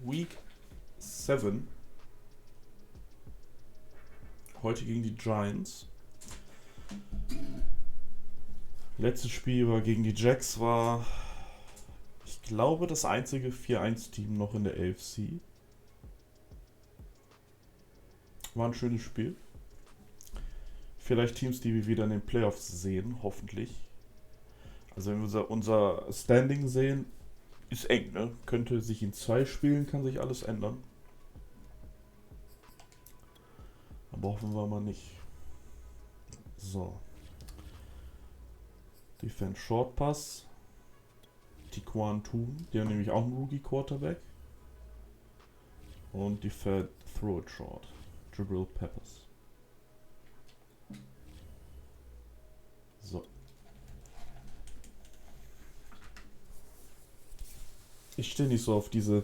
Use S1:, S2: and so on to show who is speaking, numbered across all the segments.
S1: Week 7. Heute gegen die Giants. Letztes Spiel war gegen die Jacks, war, ich glaube, das einzige 4-1-Team noch in der AFC. War ein schönes Spiel. Vielleicht Teams, die wir wieder in den Playoffs sehen, hoffentlich. Also wenn wir unser Standing sehen, ist eng, ne? Könnte sich in 2 Spielen, kann sich alles ändern. Aber hoffen wir mal nicht. So. Defense Short Pass. Tiquan Toon, die haben nämlich auch einen Rookie Quarterback. Und Defense Throw It Short. Jabril Peppers. So. Ich stehe nicht so auf diese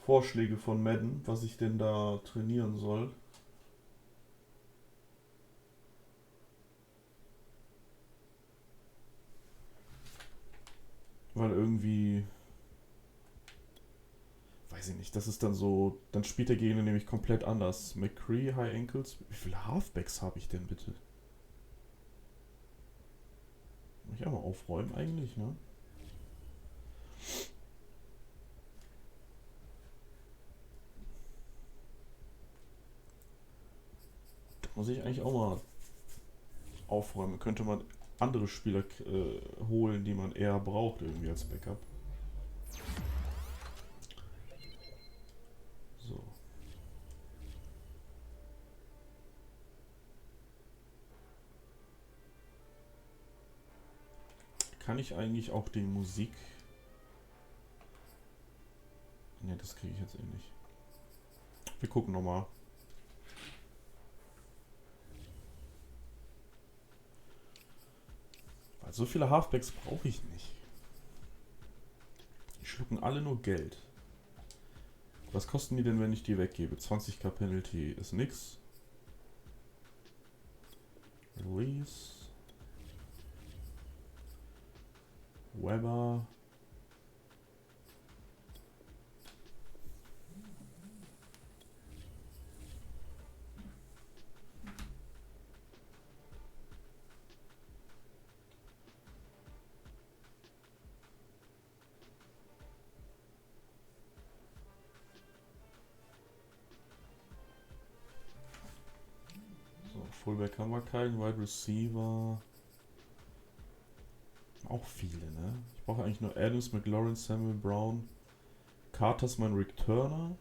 S1: Vorschläge von Madden, was ich denn da trainieren soll. Weil irgendwie, weiß ich nicht, das ist dann so, dann spielt der Gegner nämlich komplett anders. McCree, High Ankles, wie viele Halfbacks habe ich denn bitte? Muss ich auch mal aufräumen eigentlich, ne? Da muss ich eigentlich auch mal aufräumen. Könnte man andere Spieler holen, die man eher braucht irgendwie als Backup. So. Kann ich eigentlich auch die Musik... Ne, das kriege ich jetzt eh nicht. Wir gucken nochmal. Weil so viele Halfbacks brauche ich nicht. Die schlucken alle nur Geld. Was kosten die denn, wenn ich die weggebe? 20k Penalty ist nix. Reese. Weber. So, Fullback haben wir keinen. Wide Receiver. Auch viele, ne? Ich brauche eigentlich nur Adams, McLaurin, Samuel Brown. Carter ist mein Returner,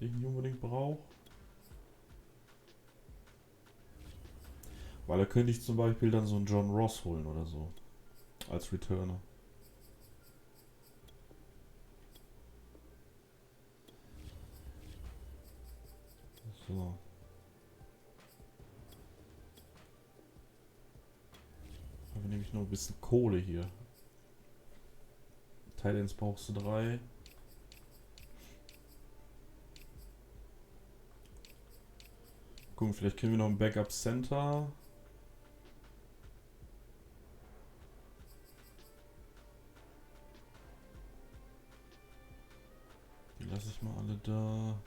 S1: den ich nicht unbedingt brauche. Weil da könnte ich zum Beispiel dann so einen John Ross holen oder so. Als Returner. So. Aber nehme ich nur ein bisschen Kohle hier. Titans brauchst du 3. Gucken, vielleicht kriegen wir noch ein Backup Center. Die lasse ich mal alle da.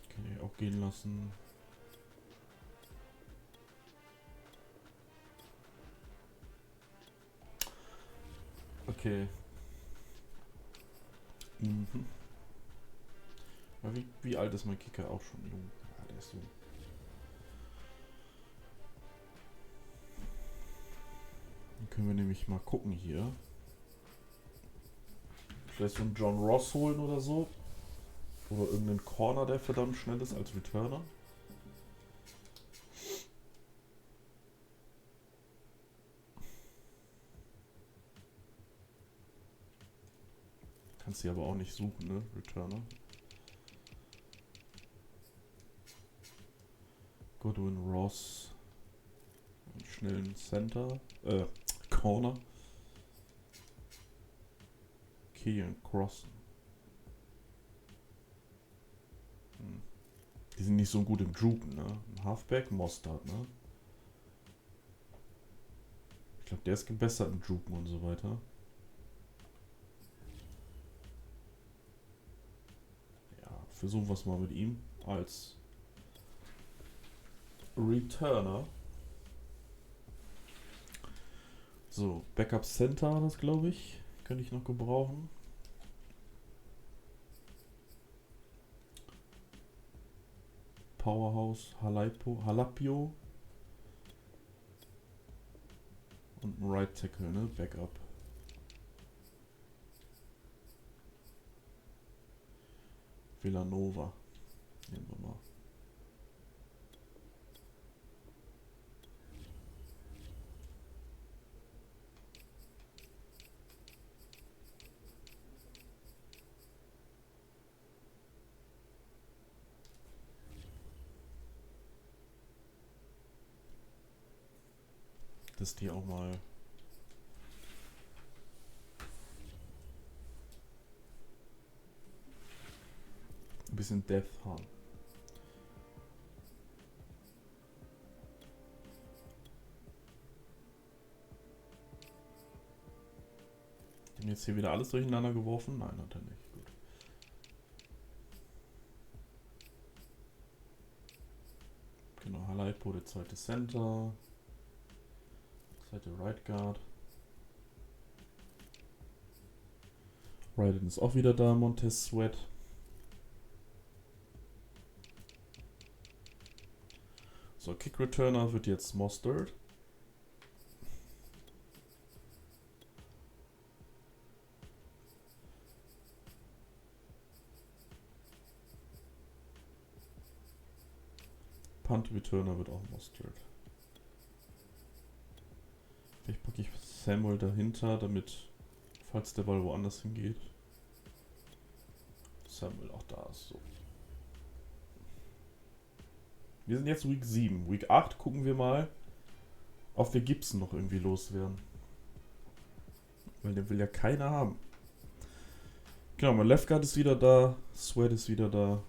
S1: Kann ich auch gehen lassen. Okay. Mhm. Aber wie alt ist mein Kicker? Auch schon jung. Ja, der ist jung. Dann können wir nämlich mal gucken hier. Vielleicht so einen John Ross holen oder so. Oder irgendeinen Corner, der verdammt schnell ist als Returner. Kannst du aber auch nicht suchen, ne? Returner. Godwin Ross. Einen schnellen Center. Corner. Kean Crossen. sind nicht so gut im Juken, ne? Ein Halfback, Mostard, ne? Ich glaube, der ist gebessert im Juken und so weiter. Ja, versuchen wir es mal mit ihm als Returner. So, Backup Center, das glaube ich. Könnte ich noch gebrauchen. Powerhouse, Halapio. Und ein Right Tackle, ne? Backup. Villanova. Nehmen wir mal. Dass die auch mal ein bisschen Depth haben. Die haben jetzt hier wieder alles durcheinander geworfen? Nein, hat er nicht. Gut. Genau, Halaipo, der zweite Center. Zweite Right Guard. Ryden ist auch wieder da, Montez Sweat. So, Kick Returner wird jetzt Mostert. Punt Returner wird auch Mostert. Vielleicht packe ich Samuel dahinter, damit, falls der Ball woanders hingeht, Samuel auch da ist. So. Wir sind jetzt Week 7. Week 8 gucken wir mal, ob wir Gibson noch irgendwie loswerden. Weil den will ja keiner haben. Genau, mein Left Guard ist wieder da. Sweat ist wieder da.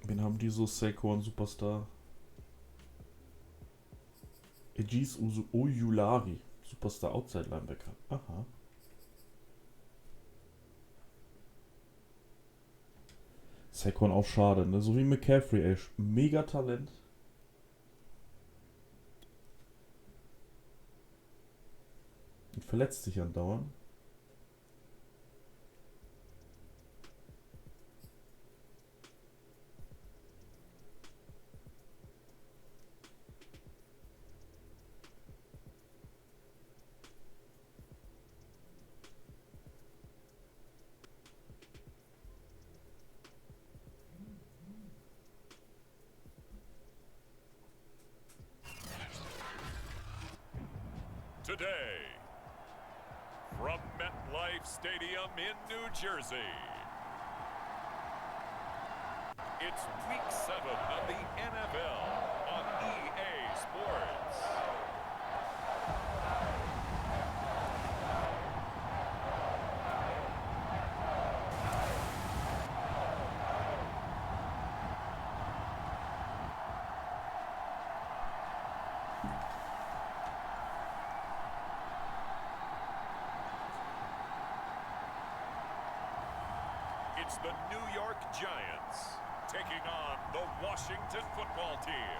S1: Wen haben die so? Saquon Superstar. Ejis Oyulari. Superstar Outside Linebacker. Aha. Saquon auch schade, ne? So wie McCaffrey, ey. Mega Talent. Und verletzt sich andauernd.
S2: Today, from MetLife Stadium in New Jersey, it's Week 7 of the NFL on EA Sports. It's the New York Giants taking on the Washington football team.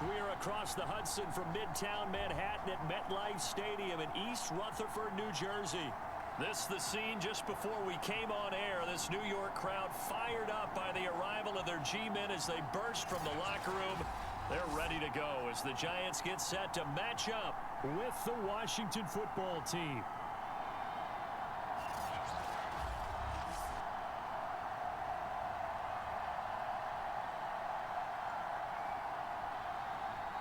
S3: We are across the Hudson from Midtown Manhattan at MetLife Stadium in East Rutherford, New Jersey. This the scene just before we came on air. This New York crowd fired up by the arrival of their G-men as they burst from the locker room. They're ready to go as the Giants get set to match up with the Washington football team.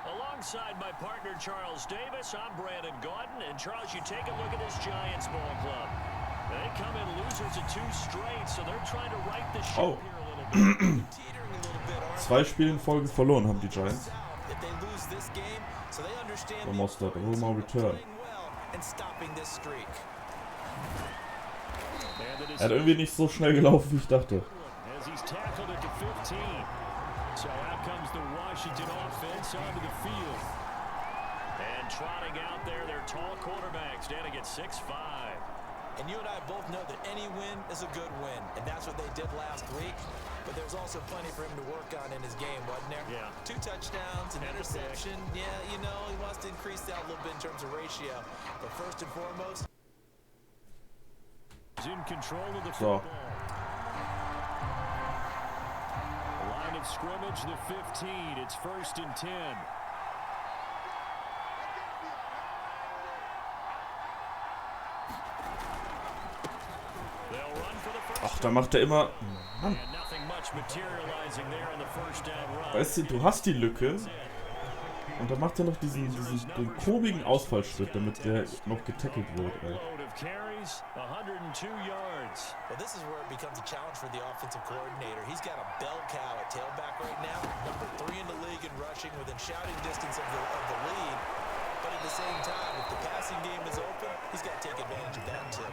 S3: Alongside my partner, Charles Davis, I'm Brandon Gaudin. And, Charles, you take a look at this Giants ball club. They come in losers of 2 straight, so they're trying to right the ship here a little bit.
S1: Zwei Spiele in Folge verloren haben die Giants.
S3: If they lose
S1: Almost that Roma return. Er hat irgendwie nicht so schnell gelaufen, wie ich dachte.
S3: So out comes the Washington offense onto the field. And trotting out there, their tall quarterbacks down against 6'5".
S4: And you and I both know that any win is a good win, and that's what they did last week. But there's also plenty for him to work on in his game, wasn't there?
S3: Yeah.
S4: 2 touchdowns, an interception. Yeah, you know, he wants to increase that a little bit in terms of ratio. But first and foremost,
S3: he's in control of the football. Line of scrimmage, the 15. It's 1st and 10. They'll run for the first.
S1: Ach, da macht er immer... Mann.
S3: And nothing much materializing there on the first down run.
S1: Weißt du hast die Lücke und dann macht er noch diesen den komischen Ausfallschritt, damit der noch getackelt wird. Ey.
S3: Carries, 102 yards.
S4: Well, this is where it becomes a challenge for the offensive coordinator. He's got a bell cow at tailback right now, number 3 in the league in rushing, within shouting distance of the lead. But at the same time, if the passing game is open, he's got to take advantage of that too.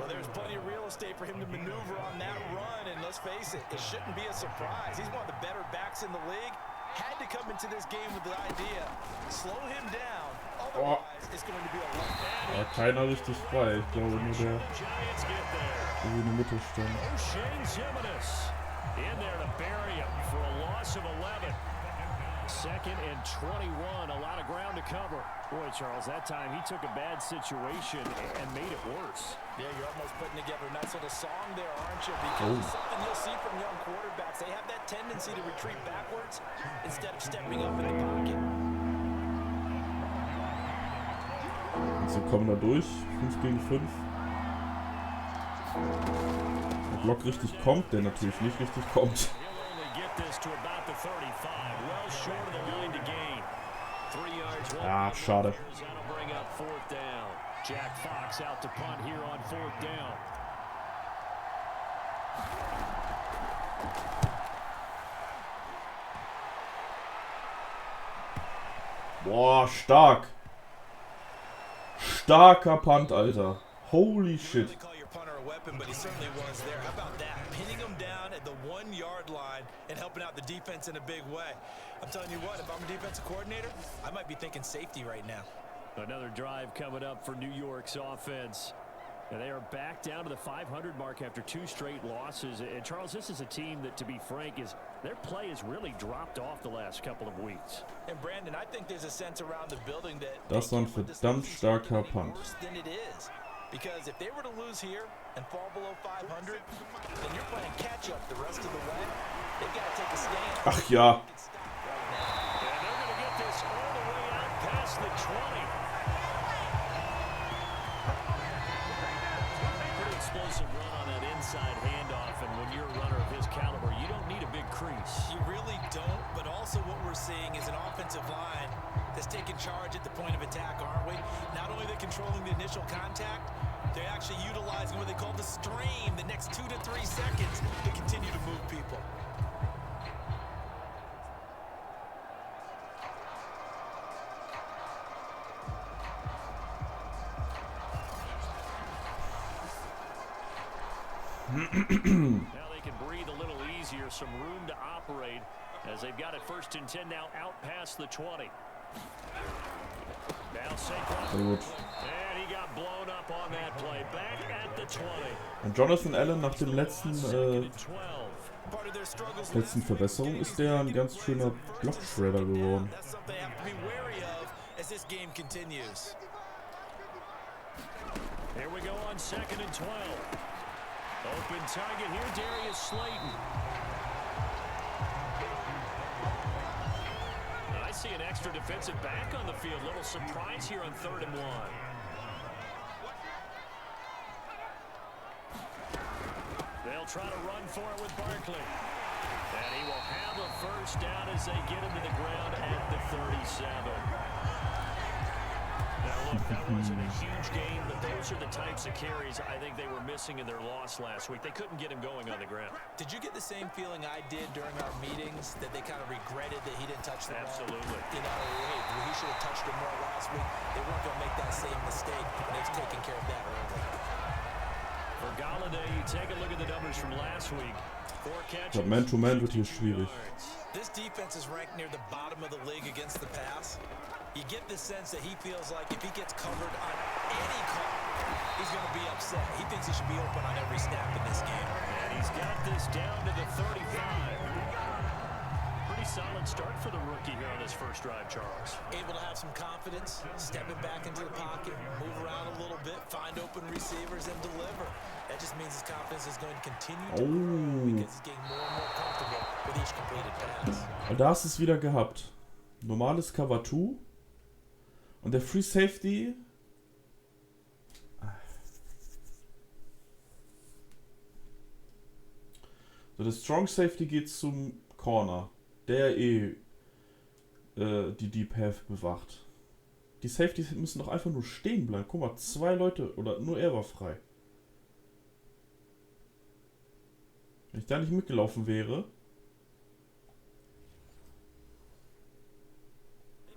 S4: Well, there's plenty of real estate for him to maneuver on that run, and let's face it, it shouldn't be a surprise. He's one of the better backs in the league. Had to come into this game with the idea, slow him down. Otherwise, it's going to be a lot.
S1: Ja, keiner richtig frei. Ich glaube nur der in der Mitte stand.
S3: In there to bury him for a loss of 11. 2nd and 21, a lot of ground to cover. Boy, Charles, that time he took a bad situation and made it worse.
S4: Yeah, you're almost putting together a nice little song there, aren't you? Because it's something you'll see from young quarterbacks. They have that tendency to retreat backwards instead of stepping up in the pocket.
S1: Und sie kommen da durch. 5 gegen 5. Der Block richtig kommt, der natürlich nicht richtig kommt. Ah, schade.
S3: Jack Fox out to punt here on 4th down.
S1: Boah, stark. Starker Punt, Alter. Holy shit.
S4: But he certainly was there. How about that? Pinning him down at the 1-yard line and helping out the defense in a big way. I'm telling you what, if I'm a defensive coordinator, I might be thinking safety right now.
S3: Another drive coming up for New York's offense. And they are back down to the 500 mark after 2 straight losses. And Charles, this is a team that, to be frank, their play has really dropped off the last couple of weeks.
S4: And Brandon, I think there's a sense around the building that
S1: das war ein verdammt starker Punt.
S4: Because if they were to lose here and fall below 500, then you're playing catch up the rest of the way. They've got to take a stand.
S1: Ach ja.
S3: And they're going to get this all the way out past the 20. Pretty explosive run on that inside handoff, and when you're a runner of his caliber, you don't need a big crease.
S4: You really don't, but also what we're seeing is an offensive line that's taking charge at the point of attack, aren't we? Not only are they controlling the initial contact, they're actually utilizing what they call the stream, the next 2 to 3 seconds, to continue to move people.
S3: Now they can breathe a little easier, some room to operate as they've got it 1st and 10 now out past the 20. Now Saquon. And he got blown up on that play. Back at the 20.
S1: Und Jonathan Allen nach dem letzten Verbesserung ist der ein ganz schöner Block-Shredder geworden.
S3: Here we go on 2nd and 12. Open target here, Darius Slayton. I see an extra defensive back on the field. Little surprise here on 3rd and 1. They'll try to run for it with Barkley. And he will have a 1st down as they get him to the ground at the 37. Now, look, that wasn't a huge game, but those are the types of carries I think they were missing in their loss last week. They couldn't get him going on the ground.
S4: Did you get the same feeling I did during our meetings, that they kind of regretted that he didn't touch the ball?
S3: Absolutely.
S4: You know, hey, he should have touched it more last week. They weren't going to make that same mistake, and they've taken care of that early.
S3: For Galladay, you take a look at the numbers from last week. 4 catches.
S1: Ja, Man-to-Man wird hier schwierig.
S4: This defense is ranked near the bottom of the league against the pass. You get the sense that he feels like if he gets covered on any call, he's going to be upset. He thinks he should be open on every snap in this game.
S3: And he's got this down to the 35. Pretty solid start for the rookie here on his first drive, Charles.
S4: Able to have some confidence, stepping back into the pocket, move around a little bit, find open receivers, and deliver. That just means his confidence is going to continue to grow because he's getting more and more comfortable with each completed pass.
S1: Und da hast du es wieder gehabt. Normales Cover 2. Und der Free Safety. So, der Strong Safety geht zum Corner, der die Deep Half bewacht. Die Safeties müssen doch einfach nur stehen bleiben. Guck mal, 2 Leute oder nur er war frei. Wenn ich da nicht mitgelaufen wäre.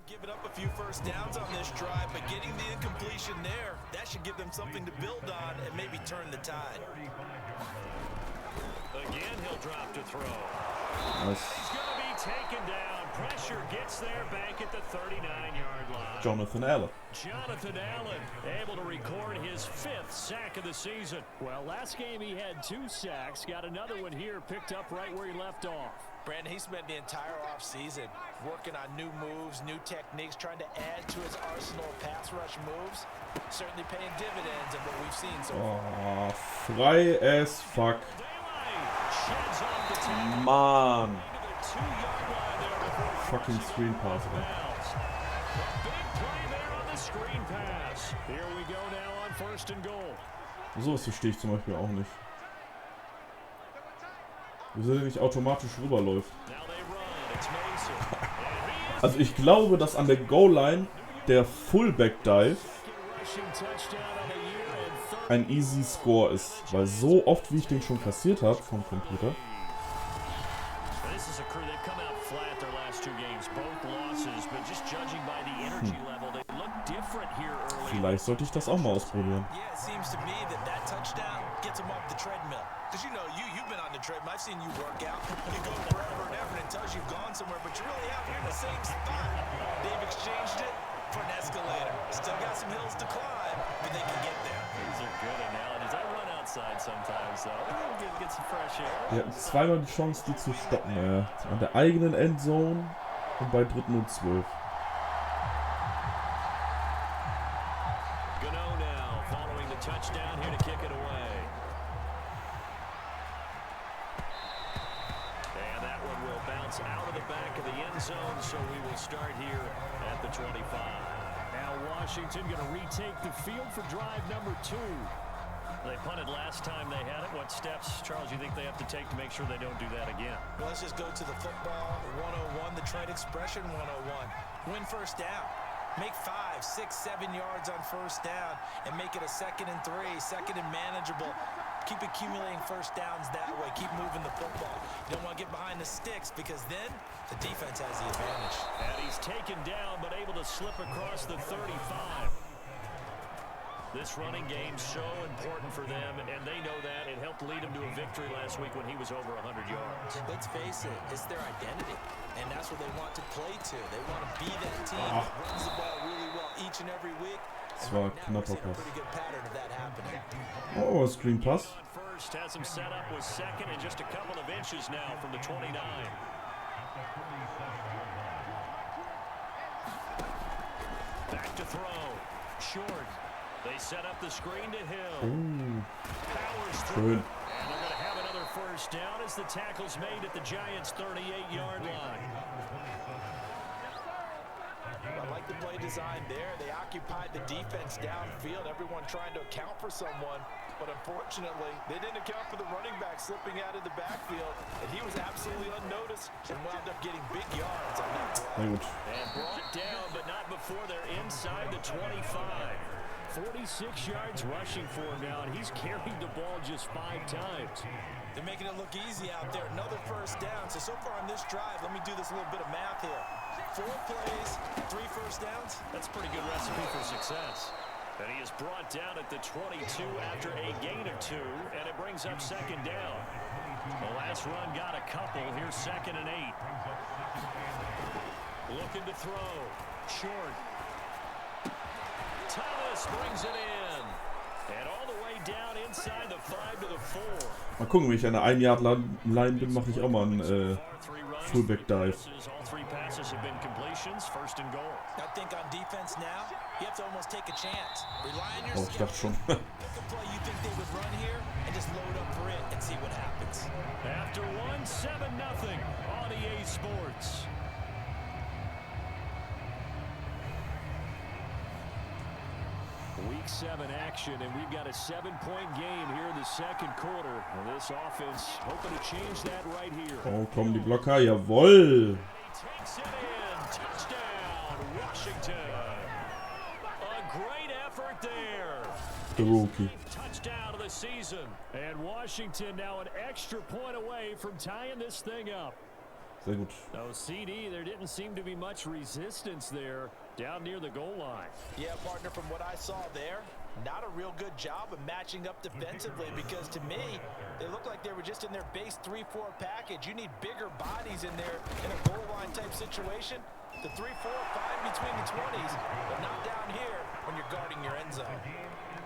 S4: Giving up a few first downs on this drive, but getting the incompletion there, that should give them something to build on and maybe turn the tide.
S3: Again, he'll drop to throw.
S1: Nice.
S3: He's going to be taken down. Pressure gets there back at the 39-yard line.
S1: Jonathan Allen.
S3: Jonathan Allen able to record his 5th sack of the season. Well, last game he had 2 sacks. Got another one here picked up right where he left off.
S4: Brandon, he spent the entire offseason working on new moves, new techniques, trying to add to his arsenal of pass rush moves. Certainly paying dividends in what we've seen so far.
S1: Oh, frei as fuck. Mann. Fucking screen pass. Sowas verstehe ich zum Beispiel auch nicht. Wieso der nicht automatisch rüberläuft. Also ich glaube, dass an der Goal-Line der Fullback-Dive ein easy Score ist. Weil so oft, wie ich den schon kassiert habe vom Computer. Vielleicht sollte ich das auch mal ausprobieren.
S4: Because you know, you've been on the treadmill. I've seen you work out. You go forever and ever, and it tells you've gone somewhere, but you really have. You're in the same spot. They've exchanged it for an escalator. Still got some hills to climb, but they can get there.
S3: These are good analogies. I run outside sometimes, though. Get some fresh air.
S1: Wir hatten zweimal die Chance, die zu stoppen. An der eigenen Endzone und bei 3. und 12.
S3: Gano now, following the touchdown here to kick it away. Out of the back of the end zone, so we will start here at the 25. Now Washington going to retake the field for drive number 2. They punted last time they had it. What steps, Charles, you think they have to take to make sure they don't do that again?
S4: Well, let's just go to the football 101, the trade expression 101. Win first down. Make 5, 6, 7 yards on first down and make it a 2nd and 3, 2nd and manageable. Keep accumulating first downs that way. Keep moving the football. You don't want to get behind the sticks because then the defense has the advantage.
S3: And he's taken down but able to slip across the 35. This running game's so important for them, and they know that. It helped lead them to a victory last week when he was over 100 yards.
S4: Let's face it, it's their identity, and that's what they want to play to. They want to be that team that runs the ball really well each and every week.
S1: Das war ein knapper Pass.
S4: Oh,
S1: a screen pass.
S3: First has him set up with 2nd and just a couple of inches now from the 29. Back to throw. Short. They set up the screen to Hill. Powers through. And they're going to have another first down as the tackle's made at the Giants' 38-yard line.
S4: I like the play design there. They occupied the defense downfield, everyone trying to account for someone. But unfortunately, they didn't account for the running back slipping out of the backfield. And he was absolutely unnoticed and wound up getting big yards on that play.
S3: And brought down, but not before their inside the 25. 46 yards rushing for him now, and he's carried the ball just 5 times.
S4: They're making it look easy out there. Another first down. So far on this drive, let me do this little bit of math here. 4 plays, 3 first downs.
S3: That's a pretty good recipe for success. And he is brought down at the 22 after a gain of 2, and it brings up second down. The last run got a couple. Here's 2nd and 8. Looking to throw. Short. Thomas brings it in. And all the way down inside the 5 to the 4.
S1: Mal gucken, wenn ich an der 1-Yard-Line bin, mache ich auch mal einen Fullback-Dive.
S3: All 3 passes have been completions. 1st and goal.
S4: I think on defense now, you have to almost take a chance. Rely on your
S1: Oh, ich dachte schon.
S4: pick a play you think they would run here and just load up for it and see what happens.
S3: After 1, 7-0 on EA Sports. Week 7 action, and we've got a 7-point game here in the second quarter. And this offense hoping to change that right here.
S1: Oh, kommen die Blocker, jawoll!
S3: Takes it in, touchdown, Washington. A great effort there.
S1: The rookie.
S3: Touchdown of the season. And Washington now an extra point away from tying this thing up.
S1: Sehr gut.
S3: No CD, there didn't seem to be much resistance there down near the goal line.
S4: Yeah, partner, from what I saw there, not a real good job of matching up defensively because to me, they looked like they were just in their base 3-4 package. You need bigger bodies in there in a goal line type situation. The 3-4, 5 between the 20s, but not down here when you're guarding your end zone.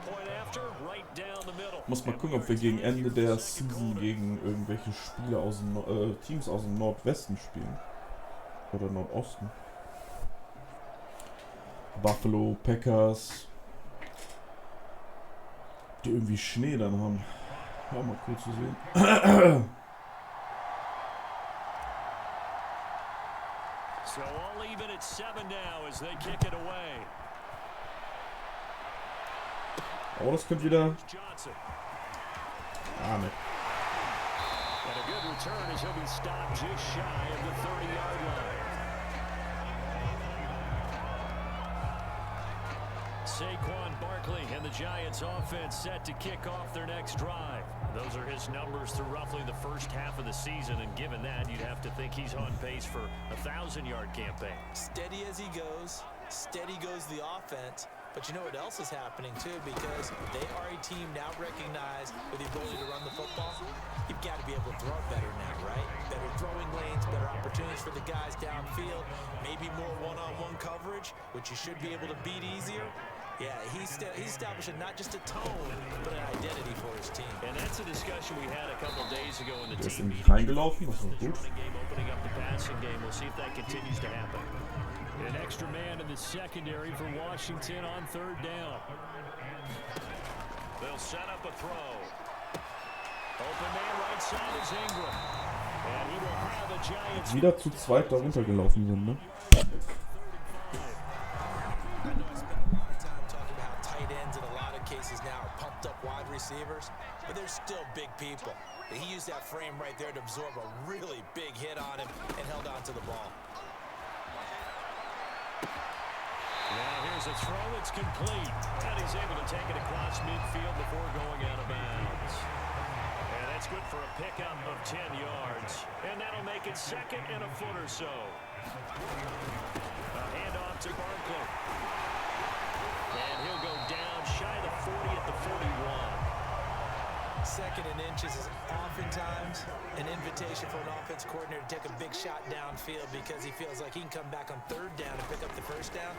S3: Point after, right down the middle.
S1: Muss mal gucken, ob wir gegen Ende der Season gegen irgendwelche Spieler aus dem Teams aus dem Nordwesten spielen. Oder Nordosten. Buffalo, Packers. Die irgendwie Schnee dann haben. Ja, mal cool zu sehen.
S3: So all even at 7 now as they kick it away.
S1: Oh, das könnte wieder...
S3: Johnson.
S1: Ah, ne.
S3: And a good return as he'll be stopped just shy of the 30-yard line. Saquon Barkley and the Giants offense set to kick off their next drive. Those are his numbers through roughly the first half of the season, and given that, you'd have to think he's on pace for a 1,000-yard campaign.
S4: Steady as he goes, steady goes the offense. But you know what else is happening, too, because they are a team now recognized with the ability to run the football. You've got to be able to throw it better now, right? Better throwing lanes, better opportunities for the guys downfield, maybe more one-on-one coverage, which you should be able to beat easier. Yeah, he's establishing not just a tone, but an identity for his team.
S3: And that's a discussion we had a couple days ago in the
S1: Der ist
S3: team
S1: irgendwie
S3: meeting.
S1: reingelaufen, das war
S3: The
S1: gut.
S3: running game opening up the passing game. We'll see if that continues to happen. An extra man in the secondary for Washington on 3rd down. They'll set up a throw. Open man right side is Ingram. And he will have the Giants.
S1: Wieder zu zweit da runtergelaufen sind, ne?
S4: I know I spent a lot of time talking about how tight ends in a lot of cases now are pumped up wide receivers, but they're still big people. He used that frame right there to absorb a really big hit on him and held on to the ball.
S3: Now here's a throw, it's complete. And he's able to take it across midfield before going out of bounds. And that's good for a pickup of 10 yards. And that'll make it 2nd and a foot or so. A handoff to Barkley. And he'll go down shy of the 40 at the 41.
S4: 2nd and inches is oftentimes an invitation for an offense coordinator to take a big shot downfield because he feels like he can come back on 3rd down and pick up the 1st down.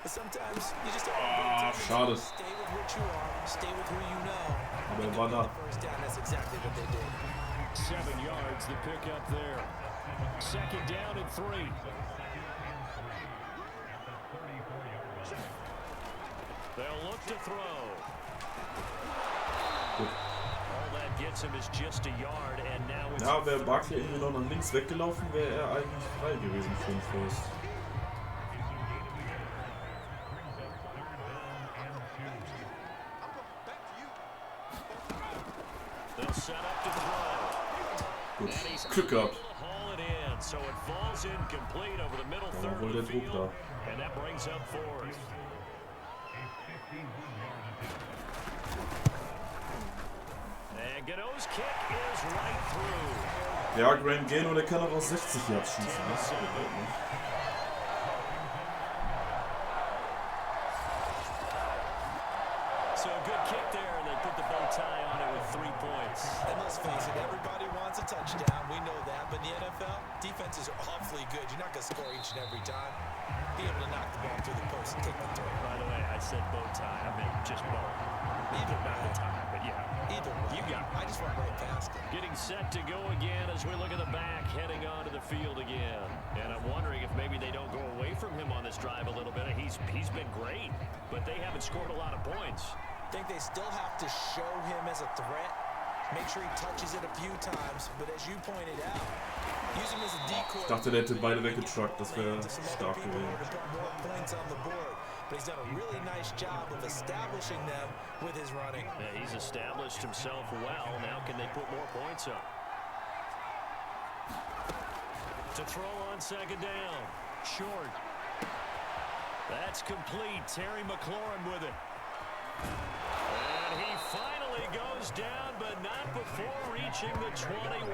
S4: But sometimes you just have to
S1: Schade.
S4: stay with what you are, stay with who you know.
S1: Aber
S4: and
S1: er war
S4: get
S1: da.
S4: the 1st down. That's exactly what they did.
S3: 7 yards, the pickup there. 2nd down and 3. They'll look to throw. All that gets him is just a yard, and now it's...
S1: Ja, wäre Barkley irgendwie noch nach links weggelaufen, wäre er eigentlich frei gewesen für den First.
S3: They'll set up to throw.
S1: Gut,
S3: And he's
S1: Glück gehabt.
S3: able to haul it in. So it falls incomplete over the middle third
S1: wohl
S3: of
S1: der
S3: the
S1: Druck da.
S3: field. And that brings up fourth. And Gano's kick is right through.
S1: Ja, Graham Gano, der kann auch aus 60 Yards schießen. Das ist gut, ne?
S3: So a good kick there, and they put the bow tie on it with 3 points.
S4: And let's face it, everybody wants a touchdown. We know that. But in the NFL, defenses are awfully good. You're not going to score each and every time. Be able to knock the ball through the post and take the throw.
S3: By the way, I said bow tie. I meant just bow.
S4: Either
S3: Not the
S4: way.
S3: tie, but yeah.
S4: Either way.
S3: You got it.
S4: I just went right past it.
S3: Getting set to go again as we look at the back, heading onto the field again. And I'm wondering if maybe they don't go away from him on this drive a little bit. He's been great, but they haven't scored a lot of points.
S4: I think they still have to show him as a threat. Make sure he touches it a few times. But as you pointed out, use him as a decoy.
S1: Ich dachte, der hätte beide weggetruckt. Das wäre stark gewesen.
S4: To put more points on the board. But he's done a really nice job of establishing them with his running.
S3: Yeah, he's established himself well. Now can they put more points up? To throw on second down. Short. That's complete. Terry McLaurin with it. And he finally goes down, but not before reaching the 21.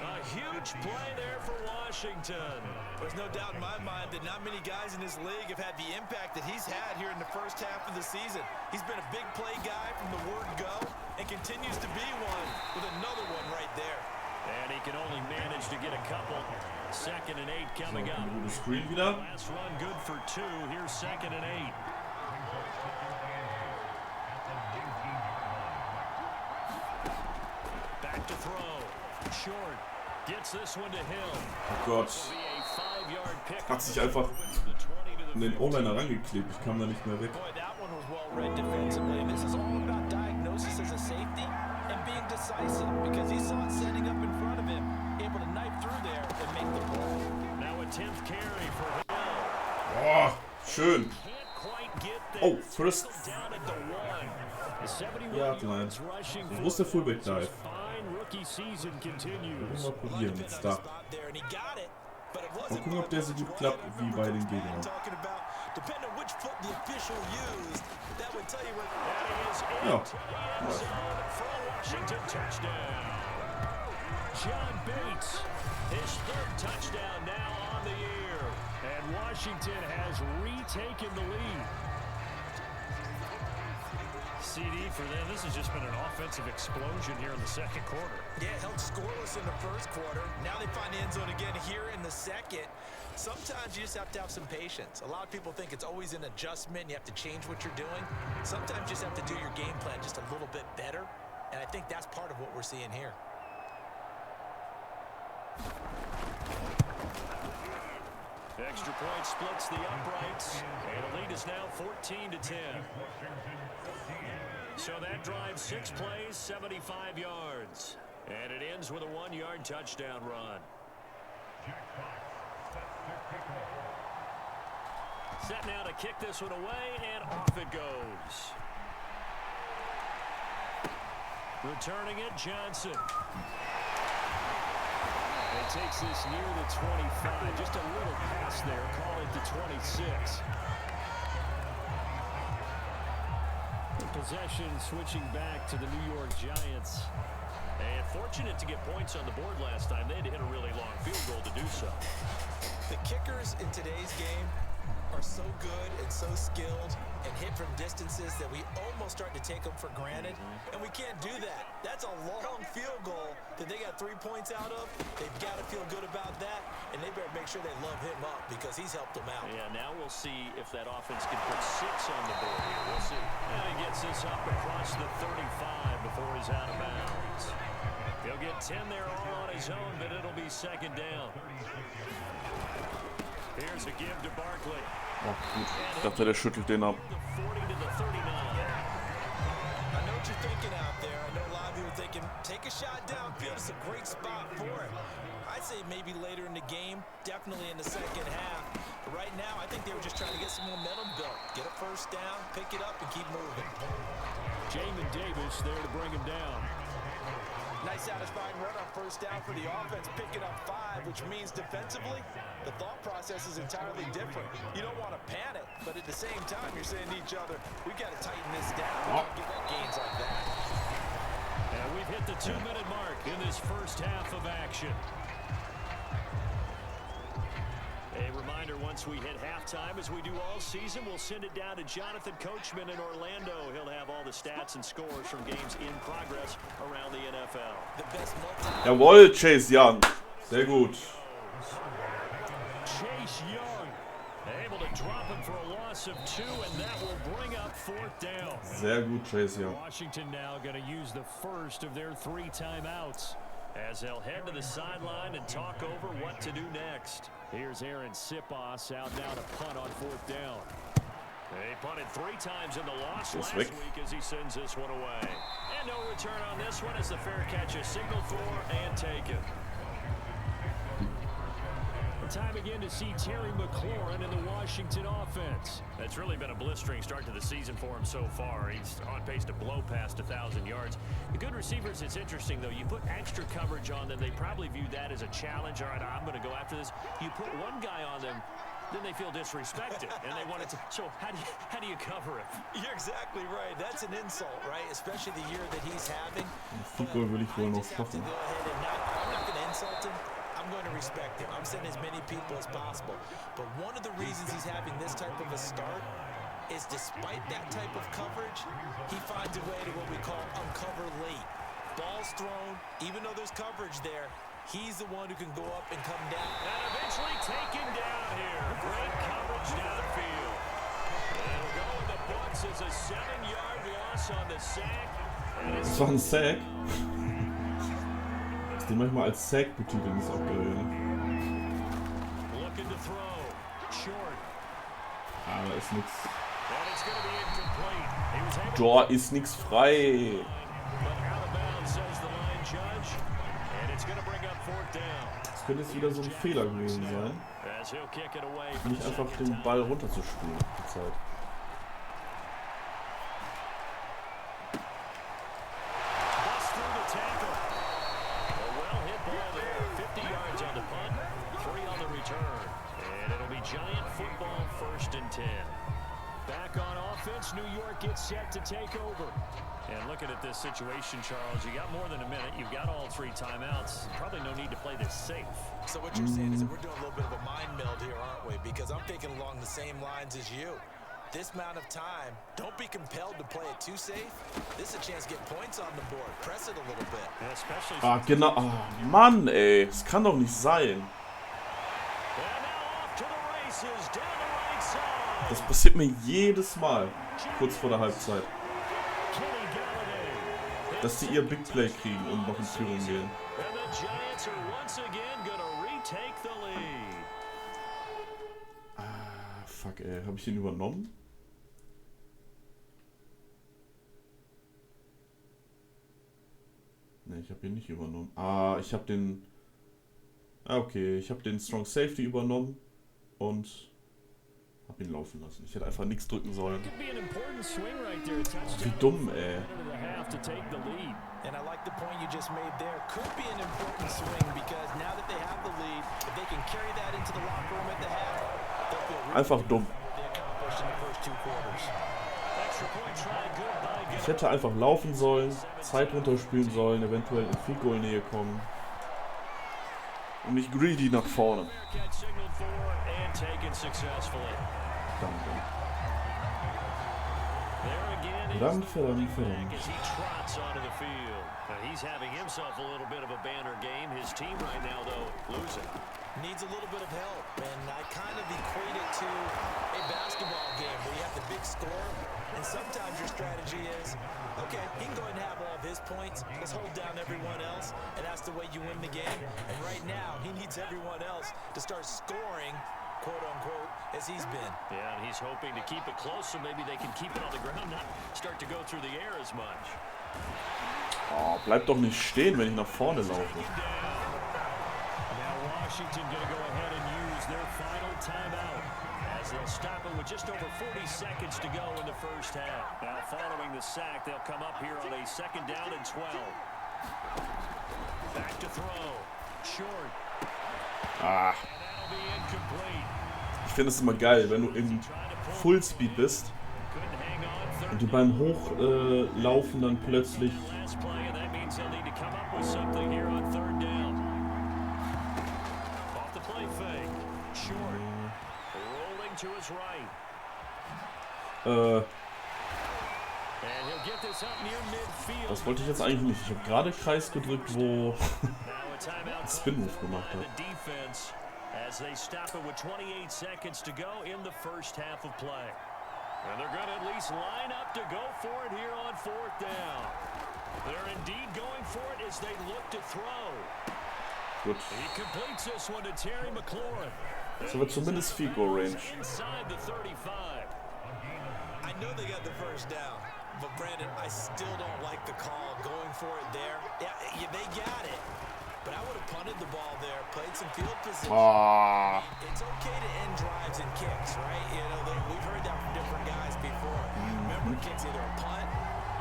S3: A huge play there for Washington.
S4: There's no doubt in my mind that not many guys in this league have had the impact that he's had here in the first half of the season. He's been a big play guy from the word go and continues to be one with another one right there.
S3: And he can only manage to get a couple. 2nd and 8 coming up.
S1: Gutes Screen wieder.
S3: Last run good for 2. Here's 2nd and 8. Back to throw. Short. Gets this one to Hill.
S1: Oh Gott.
S3: Be a 5-yard pick.
S1: Hat sich einfach
S3: The 20 to the
S1: an den O-Liner rangeklebt. Ich kam da nicht mehr weg.
S4: Boy, that one was well read defensively. And this is all about diagnosis as a safety and being decisive because he saw it setting up in front of him, able to knife through there and make the play.
S3: Now a 10th carry for Hill.
S1: Boah, schön.
S3: Can't quite get there.
S1: Oh, first.
S3: Down at the 1. The 71
S1: Ja, nein.
S3: yards rushing
S1: Wo ist der Fullback
S3: for
S1: Dive?
S3: fine rookie season continues.
S1: Mal probieren jetzt da. Mal gucken, ob der so gut klappt wie bei den Gegnern.
S4: Depending on which foot the official used, that would tell you what.
S3: That is
S1: Ja.
S3: into the end zone for a Washington touchdown. John Bates, his 3rd touchdown now on the year. And Washington has retaken the lead. CD for them, this has just been an offensive explosion here in the 2nd quarter.
S4: Yeah, held scoreless in the 1st quarter. Now they find the end zone again here in the 2nd. Sometimes you just have to have some patience. A lot of people think it's always an adjustment. You have to change what you're doing. Sometimes you just have to do your game plan just a little bit better. And I think that's part of what we're seeing here.
S3: Extra point splits the uprights, and the lead is now 14-10. So that drives 6 plays, 75 yards. And it ends with a 1-yard touchdown run. Set now to kick this one away, and off it goes. Returning it, Johnson. He takes this near the 25. Just a little pass there. Call it the 26. Possession switching back to the New York Giants. And fortunate to get points on the board last time. They had to hit a really long field goal to do so.
S4: The kickers in today's game are so good and so skilled and hit from distances that we almost start to take them for granted. And we can't do that. That's a long field goal that they got 3 points out of. They've got to feel good about that. And they better make sure they love him up because he's helped them out.
S3: Yeah, now we'll see if that offense can put 6 on the board here. We'll see. And he gets this up across the 35 before he's out of bounds. He'll get 10 there all on his own, but it'll be 2nd down. Here's a give to Barkley.
S1: Oh, gut. Ich dachte, der schüttelt den ab.
S3: The 40 to the 39.
S4: I know what you're thinking out there. I know a lot of you are thinking, take a shot downfield. It's a great spot for it. I'd say maybe later in the game, definitely in the 2nd half. But right now, I think they were just trying to get some momentum built. Get a 1st down, pick it up, and keep moving.
S3: Jamin Davis there to bring him down.
S4: Nice satisfying run on 1st down for the offense, picking up 5. which means defensively, the thought process is entirely different. You don't want to panic, but at the same time, you're saying to each other, we've got to tighten this down. We can't give up gains like that.
S3: And we've hit the 2-minute mark in this first half of action. A reminder, once we hit halftime, as we do all season, we'll send it down to Jonathan Coachman in Orlando. He'll have all the stats and scores from games in progress around the NFL.
S4: The best multi-
S1: Jawohl, Chase Young. Sehr gut.
S3: Chase Young able to drop him for a loss of 2, and that will bring up 4th down.
S1: Sehr gut, Chase Young.
S3: Washington now going to use the first of their 3 timeouts as they'll head to the sideline and talk over what to do next. Here's Aaron Sipos out now to punt on 4th down. They punted 3 times in the loss last week as he sends this one away. And no return on this one as the fair catch is signaled for and taken. Time again to see Terry McLaurin in the Washington offense. That's really been a blistering start to the season for him so far. He's on pace to blow past 1,000 yards. The good receivers, it's interesting, though. You put extra coverage on them, they probably view that as a challenge. All right, I'm going to go after this. You put one guy on them, then they feel disrespected, and they want it to. So how do you cover it?
S4: You're exactly right. That's an insult, right? Especially the year that he's having.
S1: Fico will ich wohl noch
S4: I'm
S1: hoffen.
S4: not going to insult him. I'm going to respect him. I'm sending as many people as possible. But one of the reasons he's having this type of a start is despite that type of coverage, he finds a way to what we call uncover late. Ball's thrown, even though there's coverage there, he's the one who can go up and come down.
S3: And eventually taken down here. Great coverage downfield. And it'll go in the books as a 7-yard loss on the sack.
S1: Das war ein Sack. Das den manchmal als Sack betiteln, ist auch geil.
S3: Looking to throw. Short.
S1: Ah, da ist nix.
S3: And it's going to be incomplete. He was able
S1: Da ist nix frei.
S3: but out of bounds, says the line judge. And it's going to bring up 4th down.
S1: Das könnte jetzt wieder so ein Fehler gewesen sein.
S3: As he'll kick it away for
S1: Nicht
S3: the
S1: einfach
S3: second
S1: den
S3: time.
S1: Ball runterzuspielen die Zeit.
S3: Bust through the tackle. A well-hit ball there. 50 yards on the punt, 3 on the return. And it'll be Giant football, 1st and 10. Back on offense, New York gets set to take over. And looking at this situation, Charles, you got more than a minute. You've got all 3 timeouts. Probably no need to play this safe.
S4: So what you're saying is that we're doing a little bit of a mind meld here, aren't we? Because I'm thinking along the same lines as you. This amount of time, don't be compelled to play it too safe. This is a chance to get points on the board. Press it a little bit.
S3: And especially
S1: Ah, genau. Ah, Mann, ey. Das kann doch nicht sein.
S3: And now off to the races down the right side.
S1: Das passiert mir jedes Mal. Kurz vor der Halbzeit.
S3: Kenny Galladay.
S1: Dass die ihr Big Play kriegen und noch in Führung gehen.
S3: And the Giants are once again going to retake the lead.
S1: Ah, fuck, ey. Hab ich ihn übernommen? Ne, ich habe ihn nicht übernommen. Ah, ich habe den... Ah, okay. Ich habe den Strong Safety übernommen und habe ihn laufen lassen. Ich hätte einfach nichts drücken sollen.
S3: Could be an important swing right there. A touchdown.
S1: Wie dumm, ey.
S3: Into the half to take the lead.
S4: And I like the point you just made there. Could be an important swing because now that they have the lead, if they can carry that into the locker room at the half, they'll feel really
S1: Einfach dumm.
S4: good about what they accomplished in the first 2 quarters.
S3: Extra point try, good by
S1: Ich hätte einfach laufen sollen, Zeit runterspielen sollen, eventuell in Field Goal Nähe kommen. Und nicht greedy nach vorne.
S3: Bearcat signaled for and taken successfully. There again is
S1: Verdammt,
S3: the running
S1: verdammt,
S3: back as he trots onto the field. Now he's having himself a little bit of a banner game. His team right now, though, losing.
S4: Needs a little bit of help, and I kind of equate it to a basketball game where you have the big score, and sometimes your strategy is, okay, he can go ahead and have all of his points, let's hold down everyone else, and that's the way you win the game. And right now, he needs everyone else to start scoring, quote-unquote, as he's been.
S3: Yeah, and he's hoping to keep it close so maybe they can keep it on the ground, not start to go through the air as much.
S1: Oh, bleib doch nicht stehen, wenn ich nach vorne laufe.
S3: Now Washington going to go ahead and use their final timeout as they'll stop it with just over 40 seconds to go in the first half. Now following the sack, they'll come up here on a 2nd down and 12. Back to throw. Short.
S1: Ah. Ich finde es immer geil, wenn du im Fullspeed bist und du beim Hochlaufen dann plötzlich das wollte ich jetzt eigentlich nicht. Ich habe gerade Kreis gedrückt, wo Spin-Move gemacht hat.
S3: As they stop it with 28 seconds to go in the first half of play. And they're going to at least line up to go for it here on fourth down. They're indeed going for it as they look to throw.
S1: Gut.
S3: He completes this one to Terry McLaurin.
S1: So wird zumindest Field Goal Range.
S3: Inside the 35.
S4: I know they got the first down, but Brandon, I still don't like the call going for it there. Yeah, they got it. But I would have punted the ball there, played some field position. It's okay to end drives and kicks, right? You know, we've heard that from different guys before. Remember, kicks either a punt,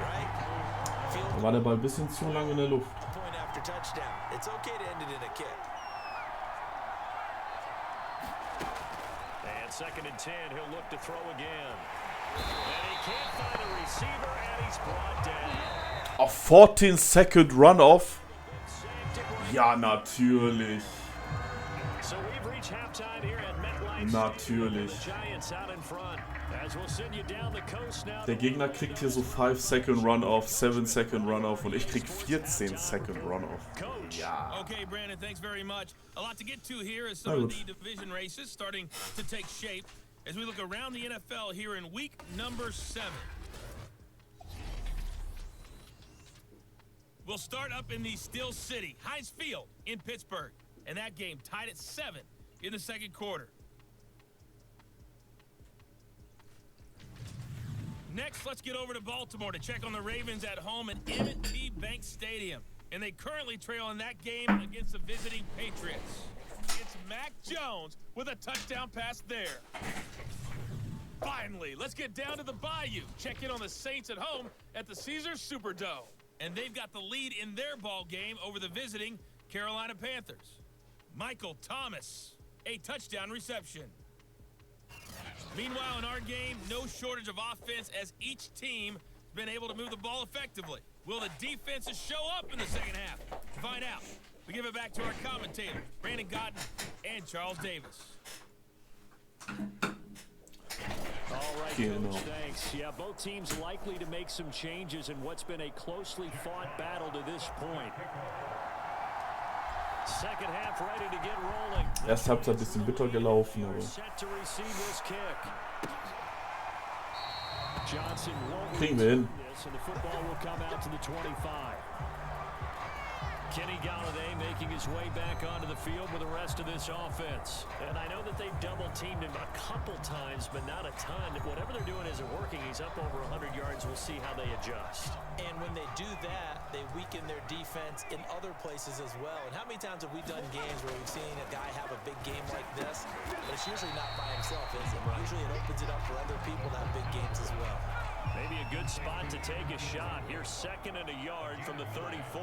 S4: right?
S1: Da war der Ball ein bisschen zu lange in der Luft.
S4: Point after touchdown. It's okay to end it in a kick.
S3: And second and 10, he'll look to throw again. And he can't find a receiver, and he's brought down.
S1: A 14-second Runoff. Ja, natürlich. Natürlich. Der Gegner kriegt hier so 5-Second Runoff, 7-Second Runoff und ich krieg 14-Second Runoff. Ja.
S5: Okay, Brandon, thanks very much. A lot to get to here as some of the division races starting to take shape as we look around the NFL here in week number 7. We'll start up in the Steel City, Heinz Field in Pittsburgh. And that game tied at 7 in the second quarter. Next, let's get over to Baltimore to check on the Ravens at home at M&T Bank Stadium. And they currently trail in that game against the visiting Patriots. It's Mac Jones with a touchdown pass there. Finally, let's get down to the Bayou. Check in on the Saints at home at the Caesars Superdome. And they've got the lead in their ball game over the visiting Carolina Panthers. Michael Thomas, a touchdown reception. Meanwhile, in our game, no shortage of offense as each team has been able to move the ball effectively. Will the defenses show up in the second half? To find out, we give it back to our commentators, Brandon Godden and Charles Davis.
S3: All right, Coach, thanks. Yeah, both teams likely to make some changes in what's been a closely fought battle to this point. Second half ready to get rolling.
S1: Erst Halbzeit ein bisschen bitter gelaufen, aber kriegen wir hin.
S3: Kenny Galladay making his way back onto the field with the rest of this offense. And I know that they've double-teamed him a couple times, but not a ton. Whatever they're doing isn't working. He's up over 100 yards. We'll see how they adjust.
S4: And when they do that, they weaken their defense in other places as well. And how many times have we done games where we've seen a guy have a big game like this, but it's usually not by himself, is it? Usually it opens it up for other people to have big games as well.
S3: Maybe a good spot to take a shot. Here's 2nd and a yard from the 34.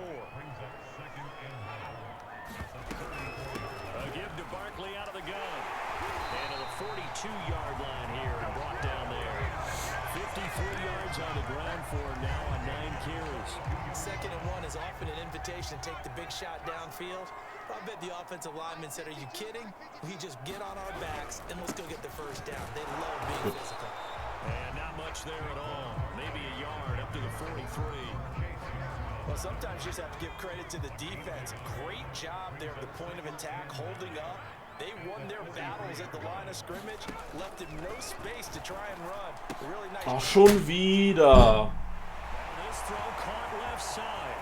S3: A give to Barkley out of the gun. And to the 42-yard line here and brought down there. 53 yards on the ground for him now on 9 carries.
S4: 2nd and 1 is often an invitation to take the big shot downfield. I bet the offensive lineman said, are you kidding? We just get on our backs and let's go get the first down. They love being physical.
S3: And not much there at all. Maybe a yard up to the 43.
S4: Well, sometimes you just have to give credit to the defense. Great job there at the point of attack, holding up. They won their battles at the line of scrimmage, left him no space to try and run. Really nice.
S1: Ach, schon wieder.
S3: This throw caught left side.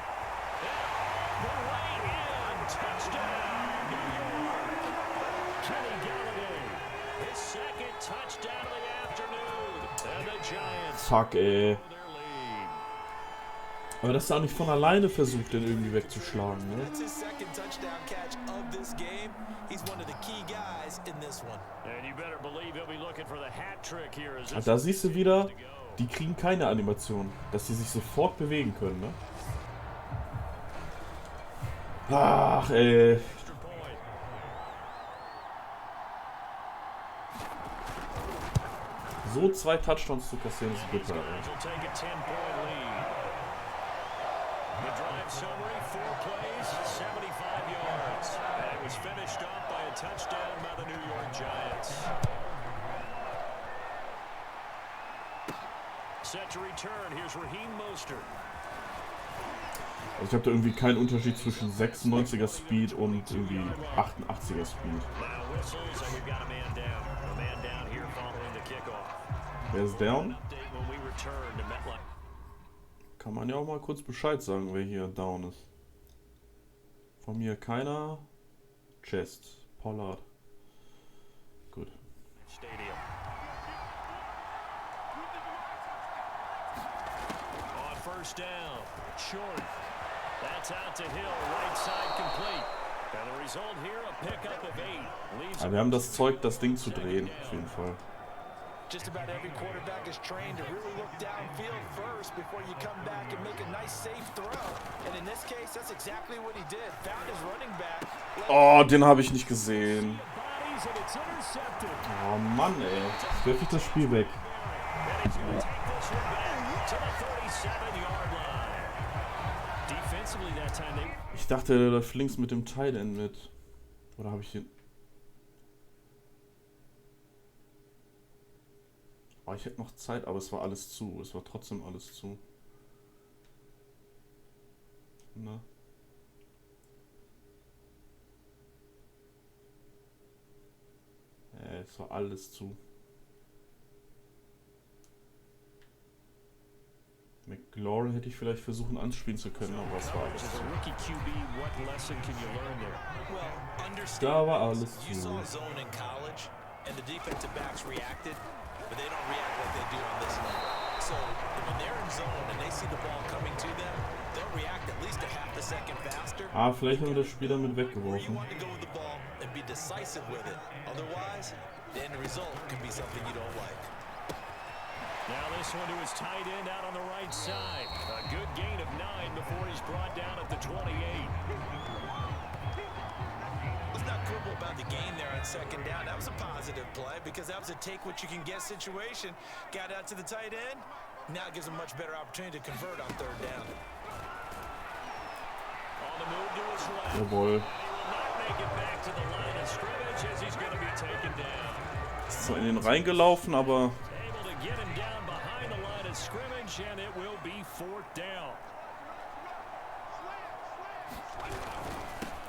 S3: The way in, touchdown, New York. Kenny Galladay, his 2nd touchdown of the afternoon. And the Giants.
S1: Fuck, ey. Aber dass er auch nicht von alleine versucht, den irgendwie wegzuschlagen, ne? Da siehst du wieder, die kriegen keine Animation, dass sie sich sofort bewegen können, ne? Ach, ey. so 2 Touchdowns zu kassieren, ist bitter, ey.
S3: will take a 10-point lead. The drive summary, 4 plays, 75 yards. And it was finished off by a touchdown by the New York Giants. Set to return, here's Raheem Mostert.
S1: Also ich habe da irgendwie keinen Unterschied zwischen 96er Speed und irgendwie 88er Speed. Wer ist down? Kann man ja auch mal kurz Bescheid sagen, wer hier down ist. Von mir keiner. Chest. Pollard. Gut.
S3: On first down. Short. That's out to Hill. Right side complete. And the result here, a pickup of 8.
S1: Aber wir haben das Zeug, das Ding zu drehen, auf jeden Fall.
S4: Just about every quarterback is trained to really look downfield first before you come back and make a nice safe throw. And in this case, that's exactly what he did. Found his running back.
S1: Oh, den habe ich nicht gesehen. Oh Mann, ey. Jetzt werfe ich das Spiel weg. Ich dachte, der läuft links mit dem Tight End mit. Oder habe ich den... Oh, ich hätte noch Zeit, aber es war alles zu. Es war trotzdem alles zu. Na? Es war alles zu. McLaurin hätte ich vielleicht versuchen anspielen zu können, aber es war alles zu. Da war alles zu.
S4: But they don't react like they do on this level. So when they're in zone and they see the ball coming to them, they'll react at least a half a second faster.
S1: Ah, vielleicht haben wir das Spiel damit
S4: You
S1: weggeworfen.
S4: want to go with the ball and be decisive with it. Otherwise, the end result could be something you don't like.
S3: Now this one to his tight end out on the right side. A good gain of 9 before he's brought down at the 28.
S4: Let's not quibble about the gain there on second down. That was a positive play because that was a take what you can get situation. Got out to the tight end. Now it gives him a much better opportunity to convert on third down.
S3: On the move to his left.
S1: Jawohl.
S3: He will not make it back to the line of scrimmage as he's going to be taken down.
S1: Ist zwar in den reingelaufen, aber
S3: Able to get him down behind the line of scrimmage and it will be 4th down.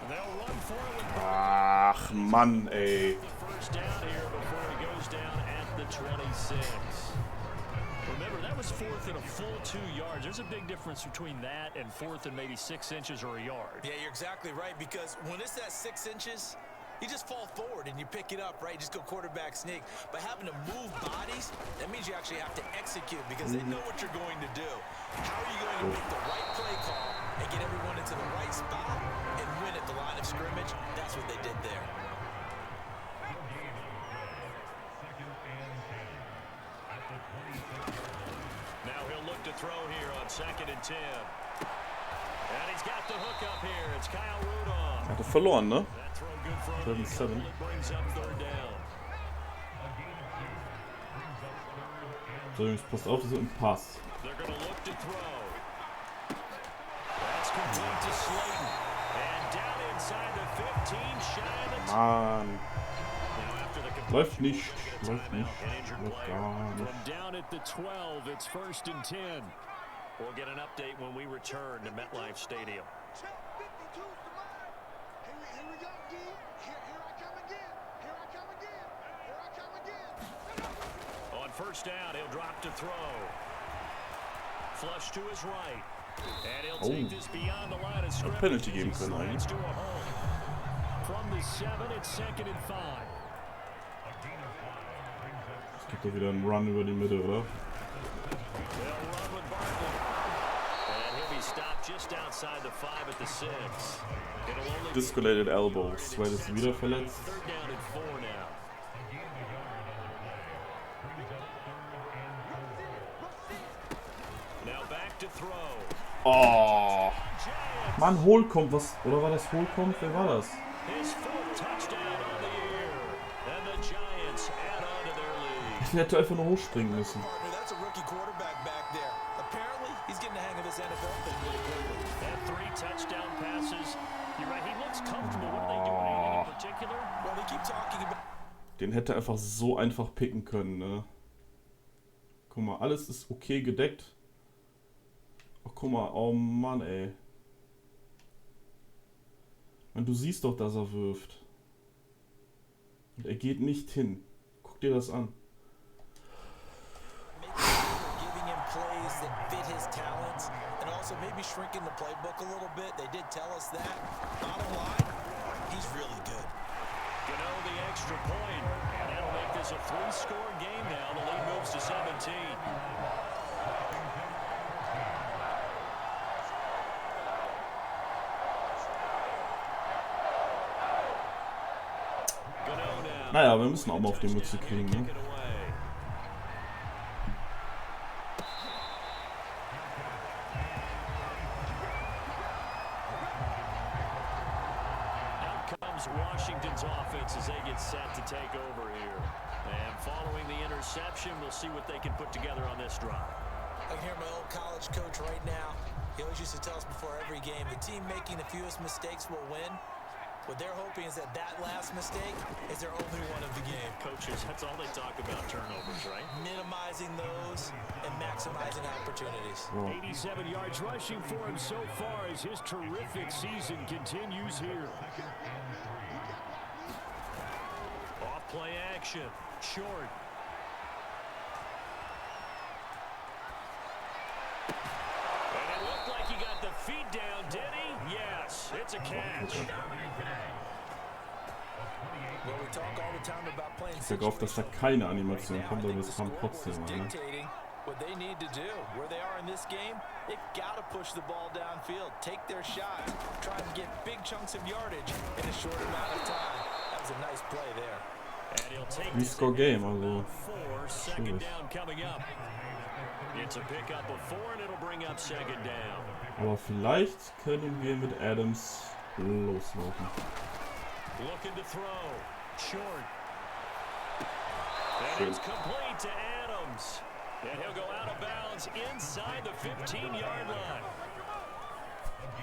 S3: They'll run for it with
S1: ach Mann, ey.
S3: the first down here before he goes down at the 26. Remember, that was 4th and a full 2 yards. There's a big difference between that and 4th and maybe 6 inches or a yard.
S4: Yeah, you're exactly right because when it's that 6 inches, you just fall forward and you pick it up, right? You just go quarterback sneak. By having to move bodies, that means you actually have to execute because they know what you're going to do. How are you going to make the right play call and get everyone into the right spot and win at the line of scrimmage? That's what they did there.
S3: Now he'll look to throw here on 2nd and 10. And he's got the hook up here. It's Kyle Rudolph.
S1: Hatte verloren, ne?
S3: That throw good for him.
S1: 7-7.
S3: It brings up 3rd down.
S1: So, Jungs, passt auf, so ein Pass.
S3: They're going to look to throw. That's complete to Slayton. And down inside the 15, shy of the
S1: Mann.
S3: Now after the
S1: Läuft nicht. Läuft nicht.
S3: an injured
S1: Läuft
S3: player.
S1: gar nicht.
S3: From down at the 12, it's 1st and 10. We'll get an update when we return to MetLife Stadium. On first down, he'll drop to throw. Flush to his right. And he'll take this beyond the line of scrimmage.
S1: Penalty geben können
S3: Slides
S1: eigentlich.
S3: to a hole. From the 7, it's 2nd and 5.
S1: Es gibt doch wieder einen Run über die Mitte, oder?
S3: They'll run with Barkley. And he'll be stopped just outside the 5 at the 6. It'll only be
S1: Discolated elbow. Sweat ist wieder verletzt.
S3: 3rd down and 4 now. Now back to throw.
S1: Oh.
S3: Giants.
S1: Mann, Hohlkomp. Was? Oder war das Hohlkomp? Wer war das?
S3: His 4th touchdown on the year. And the Giants add on to their lead.
S1: Der hätte einfach nur hochspringen müssen.
S4: Partner, that's a rookie quarterback back there. Apparently, he's getting the hang of this NFL thing really quickly.
S3: And 3 touchdown passes. You're right, he looks comfortable. What are they doing? Anything in particular?
S4: Well, they keep talking about...
S1: Den hätte er einfach so einfach picken können, ne? Guck mal, alles ist okay gedeckt. Ach, guck mal, oh Mann, ey. Und du siehst doch, dass er wirft. Und er geht nicht hin. Guck dir das an.
S4: Giving him plays that fit his talents and also maybe shrinking the playbook a little bit. They did tell us that. Bottom line, he's really good.
S3: The extra point, and that'll make this a 3-score game now. The lead moves to 17.
S1: Naja, wir müssen auch mal auf die Mütze kriegen, ne?
S3: Washington's offense as they get set to take over here. And following the interception, we'll see what they can put together on this drive.
S4: I can hear my old college coach right now. He always used to tell us before every game, the team making the fewest mistakes will win. What they're hoping is that that last mistake is their only one of the game.
S3: Coaches, that's all they talk about, turnovers, right?
S4: Minimizing those and maximizing opportunities.
S3: 87 yards rushing for him so far as his terrific season continues here. Off play action, short. And it looked like he got the feet down, did he? Yes, it's a catch.
S1: Ich sag auf, dass da keine Animation kommt, aber es kam trotzdem, ne?
S4: What they need to do, where they are in this game, they've got to push the ball downfield, take their shots, try and get big chunks of yardage in a short amount of time. That was a nice play there.
S3: And he'll take
S1: Three-score game, also.
S3: Second down coming up. It's a pickup of 4 and it'll bring up second down.
S1: Aber vielleicht können wir mit Adams loslaufen.
S3: Looking to throw. Short. And it's complete to Adams. And he'll go out of bounds inside the 15-yard line.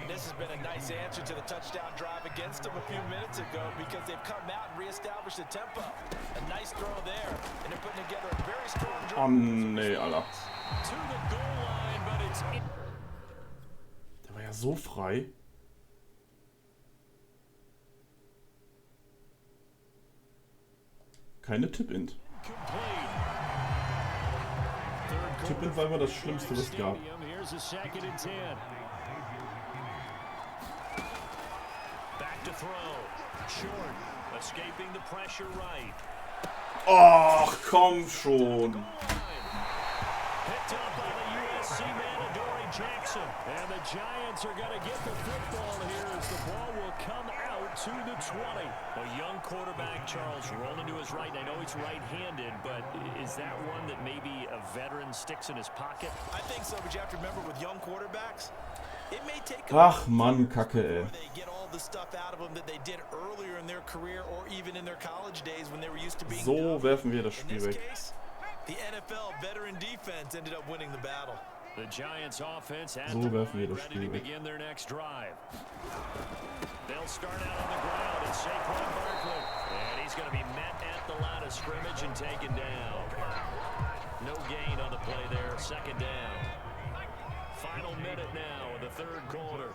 S4: This has been a nice answer to the touchdown drive against them a few minutes ago because they've come out and reestablished the tempo. A nice throw there, and they're putting together a very strong drive.
S1: Oh nee, Alter.
S3: To the goal line, but it's in.
S1: Der war ja so frei. Keine Tip-Int. Tip-Int war immer das Schlimmste, was es gab. Ach, komm schon.
S3: Jackson, and the Giants are going to get the football here as the ball will come out to the 20. A young quarterback, Charles, rolling to his right. I know he's right-handed, but is that one that maybe a veteran sticks in his pocket?
S4: I think so, but you have to remember with young quarterbacks, it may take
S1: Ach Mann, Kacke, ey.
S4: they get all the stuff out of them that they did earlier in their career or even in their college days when they were used to being
S1: So werfen wir das
S4: in
S1: Spiel
S4: this
S1: weg.
S4: case, the NFL veteran defense ended up winning the battle.
S3: The Giants offense has
S1: So werfen wir das
S3: ready to
S1: Spiel weg.
S3: begin their next drive. They'll start out on the ground and Saquon Barkley. And he's going to be met at the line of scrimmage and taken down. No gain on the play there, second down. Final minute now of the third quarter.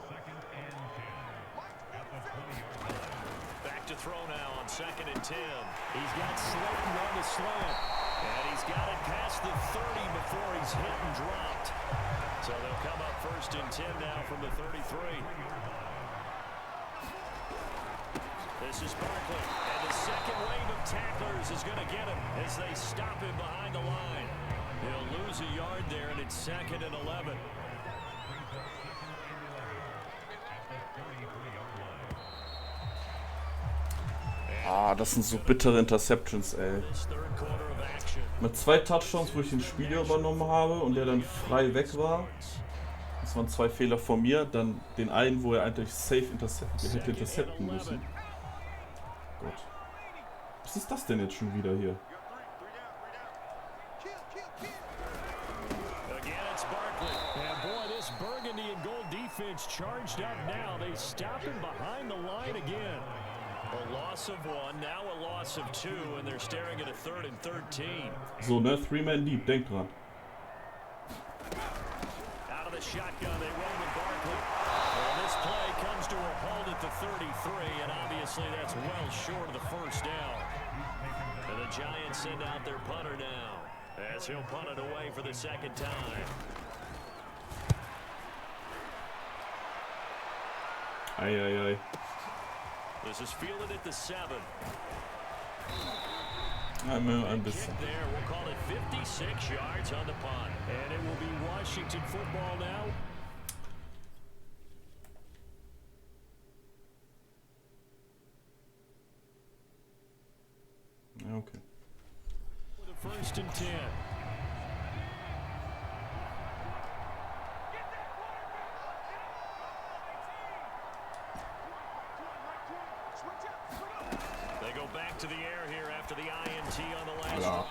S3: Back to throw now on 2nd and 10. He's got Slayton on the slant. And he's got it past the 30 before he's hit and dropped. So they'll come up 1st and 10 now from the 33. This is Barkley. And the second wave of tacklers is going to get him as they stop him behind the line. He'll lose a yard there, and it's 2nd and 11.
S1: Ah, das sind so bittere Interceptions, ey.
S3: This third quarter of action.
S1: Mit 2 Touchdowns, wo ich den Spieler übernommen habe und der dann frei weg war. Das waren 2 Fehler von mir. Dann den einen, wo er eigentlich safe hätte intercepten müssen. Gott. Was ist das denn jetzt schon wieder hier?
S3: It's charged up now. They stop him behind the line again. A loss of 1, now a loss of 2, and they're staring at a 3rd and 13.
S1: So, ne? Three-Man Deep, denk dran.
S3: Out of the shotgun, they run with Barkley. And this play comes to a halt at the 33, and obviously that's well short of the first down. And the Giants send out their punter now, as he'll punt it away for the second time.
S1: Ei.
S3: This is fielded at the 7.
S1: Ein bisschen.
S3: There, we'll call it 56 yards on the punt. And it will be Washington football now.
S1: Okay.
S3: With a 1st and 10. They go back to the air here after the INT on the last drive.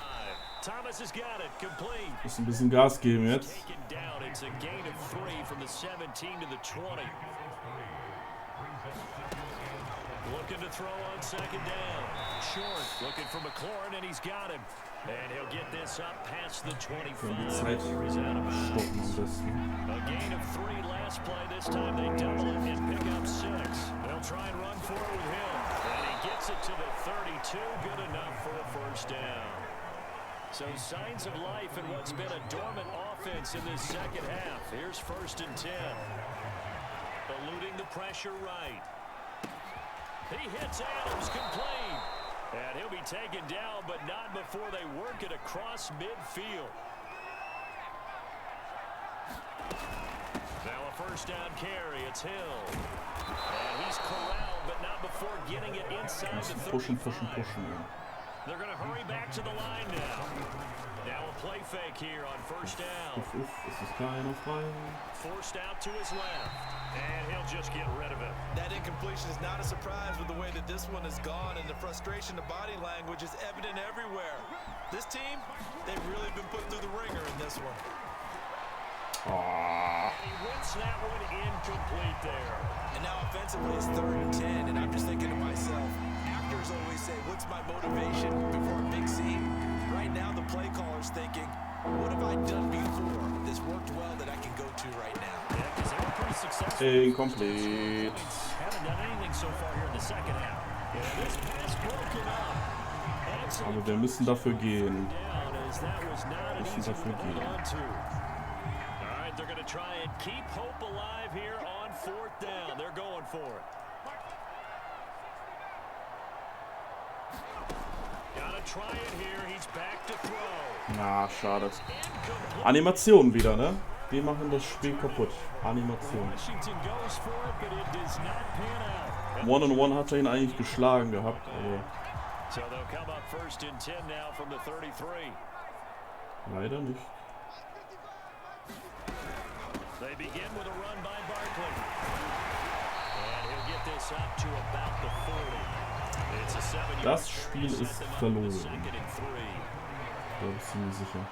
S3: Thomas has got it, complete.
S1: Muss ein bisschen Gas geben jetzt.
S3: Taken down. It's a gain of 3 from the 17 to the 20. Looking to throw on second down. Short, looking for McLaurin, and he's got him. And he'll get this up past the 25.
S1: Zeit
S3: He's out of bounds.
S1: stoppen am besten.
S3: A gain of 3 last play. This time they double it and pick up 6. They'll try and run for it with him. And he gets it to the 32. Good enough for a first down. So signs of life in what's been a dormant offense in this second half. Here's 1st and 10. Eluding the pressure right. He hits Adams complete. And he'll be taken down, but not before they work it across midfield. Now a first down carry. It's Hill. And he's corralled, but not before getting it inside the 35. They're going to hurry back to the line now. Now a play fake here on first down.
S1: Es ist keiner frei.
S3: Forced out to his left. And he'll just get rid of it.
S4: That incompletion is not a surprise with the way that this one has gone, and the frustration, the body language is evident everywhere. This team, they've really been put through the ringer in this one.
S3: He wins that one incomplete there.
S4: And now offensively it's 3rd and 10, and I'm just thinking to myself, actors always say, what's my motivation before a big scene? Right now the play caller's thinking, what have I done before that's worked well that I can go to right now?
S3: Yeah, because they were pretty successful.
S1: Incomplete.
S3: Haven't done anything so far here in the second half. Yeah, this pass broken up.
S1: Aber wir müssen dafür gehen.
S3: Down as that was not an
S1: Müssen
S3: easy
S1: dafür
S3: one to hold
S1: gehen.
S3: on to. All right, they're going to try and keep hope alive here on 4th down. They're going for it. Gotta try it here. He's back to throw.
S1: Na, schade. Animation wieder, ne? Die machen das Spiel kaputt. Animation.
S3: Washington goes for it, but it does not pan out.
S1: 1-on-1 hat er ihn eigentlich geschlagen gehabt, aber
S3: So they'll come up 1st and 10 now from the 33.
S1: leider nicht.
S3: They begin with a run by Barkley. And he'll get this up to about the 40. It's a 7-yard
S1: Das Spiel ist verloren.
S3: 2nd and 3.
S1: Da bin ich ziemlich sicher.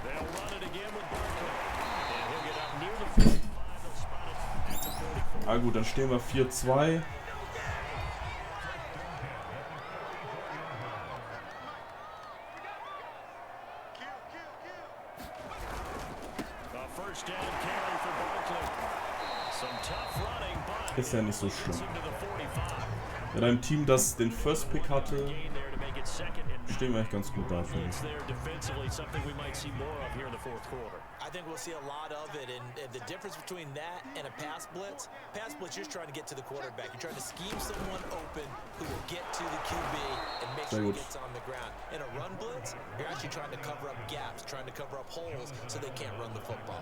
S3: They'll run it again with Barkley. And he'll get up near the 45. They'll spot it at the 44.
S1: Ah gut, dann stehen wir 4-2.
S3: A first down carry for Barkley. Some tough running, but
S1: Ist ja nicht so schlimm.
S3: into the 45.
S1: Mit einem Team, das den First Pick hatte,
S3: Gain there to make it 2nd and
S1: stehen wir echt ganz gut dafür.
S3: It's there defensively, something we might see more of here in the 4th quarter.
S4: I think we'll see a lot of it, and the difference between that and a pass blitz, you're just trying to get to the quarterback. You're trying to scheme someone open who will get to the QB and make sure he gets on the ground. In a run blitz, you're actually trying to cover up gaps, trying to cover up holes so they can't run the football.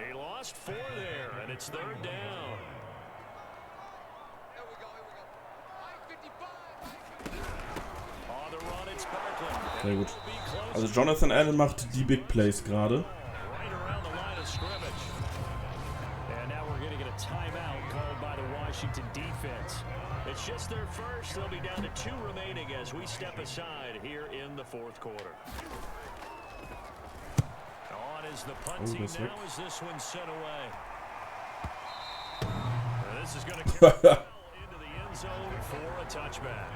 S3: He lost 4 there, and it's 3rd down. On the run, it's Barkley.
S1: Sehr gut. Also Jonathan Allen macht die Big Plays gerade.
S3: Right around the line of scrimmage. And now we're going to get a timeout called by the Washington defense. It's just their first. They'll be down to 2 remaining as we step aside here in the 4th quarter. On as the punt
S1: Oh,
S3: team
S1: das ist weg.
S3: now as this one sent away. This is going to carry the ball into the end zone for a touchback.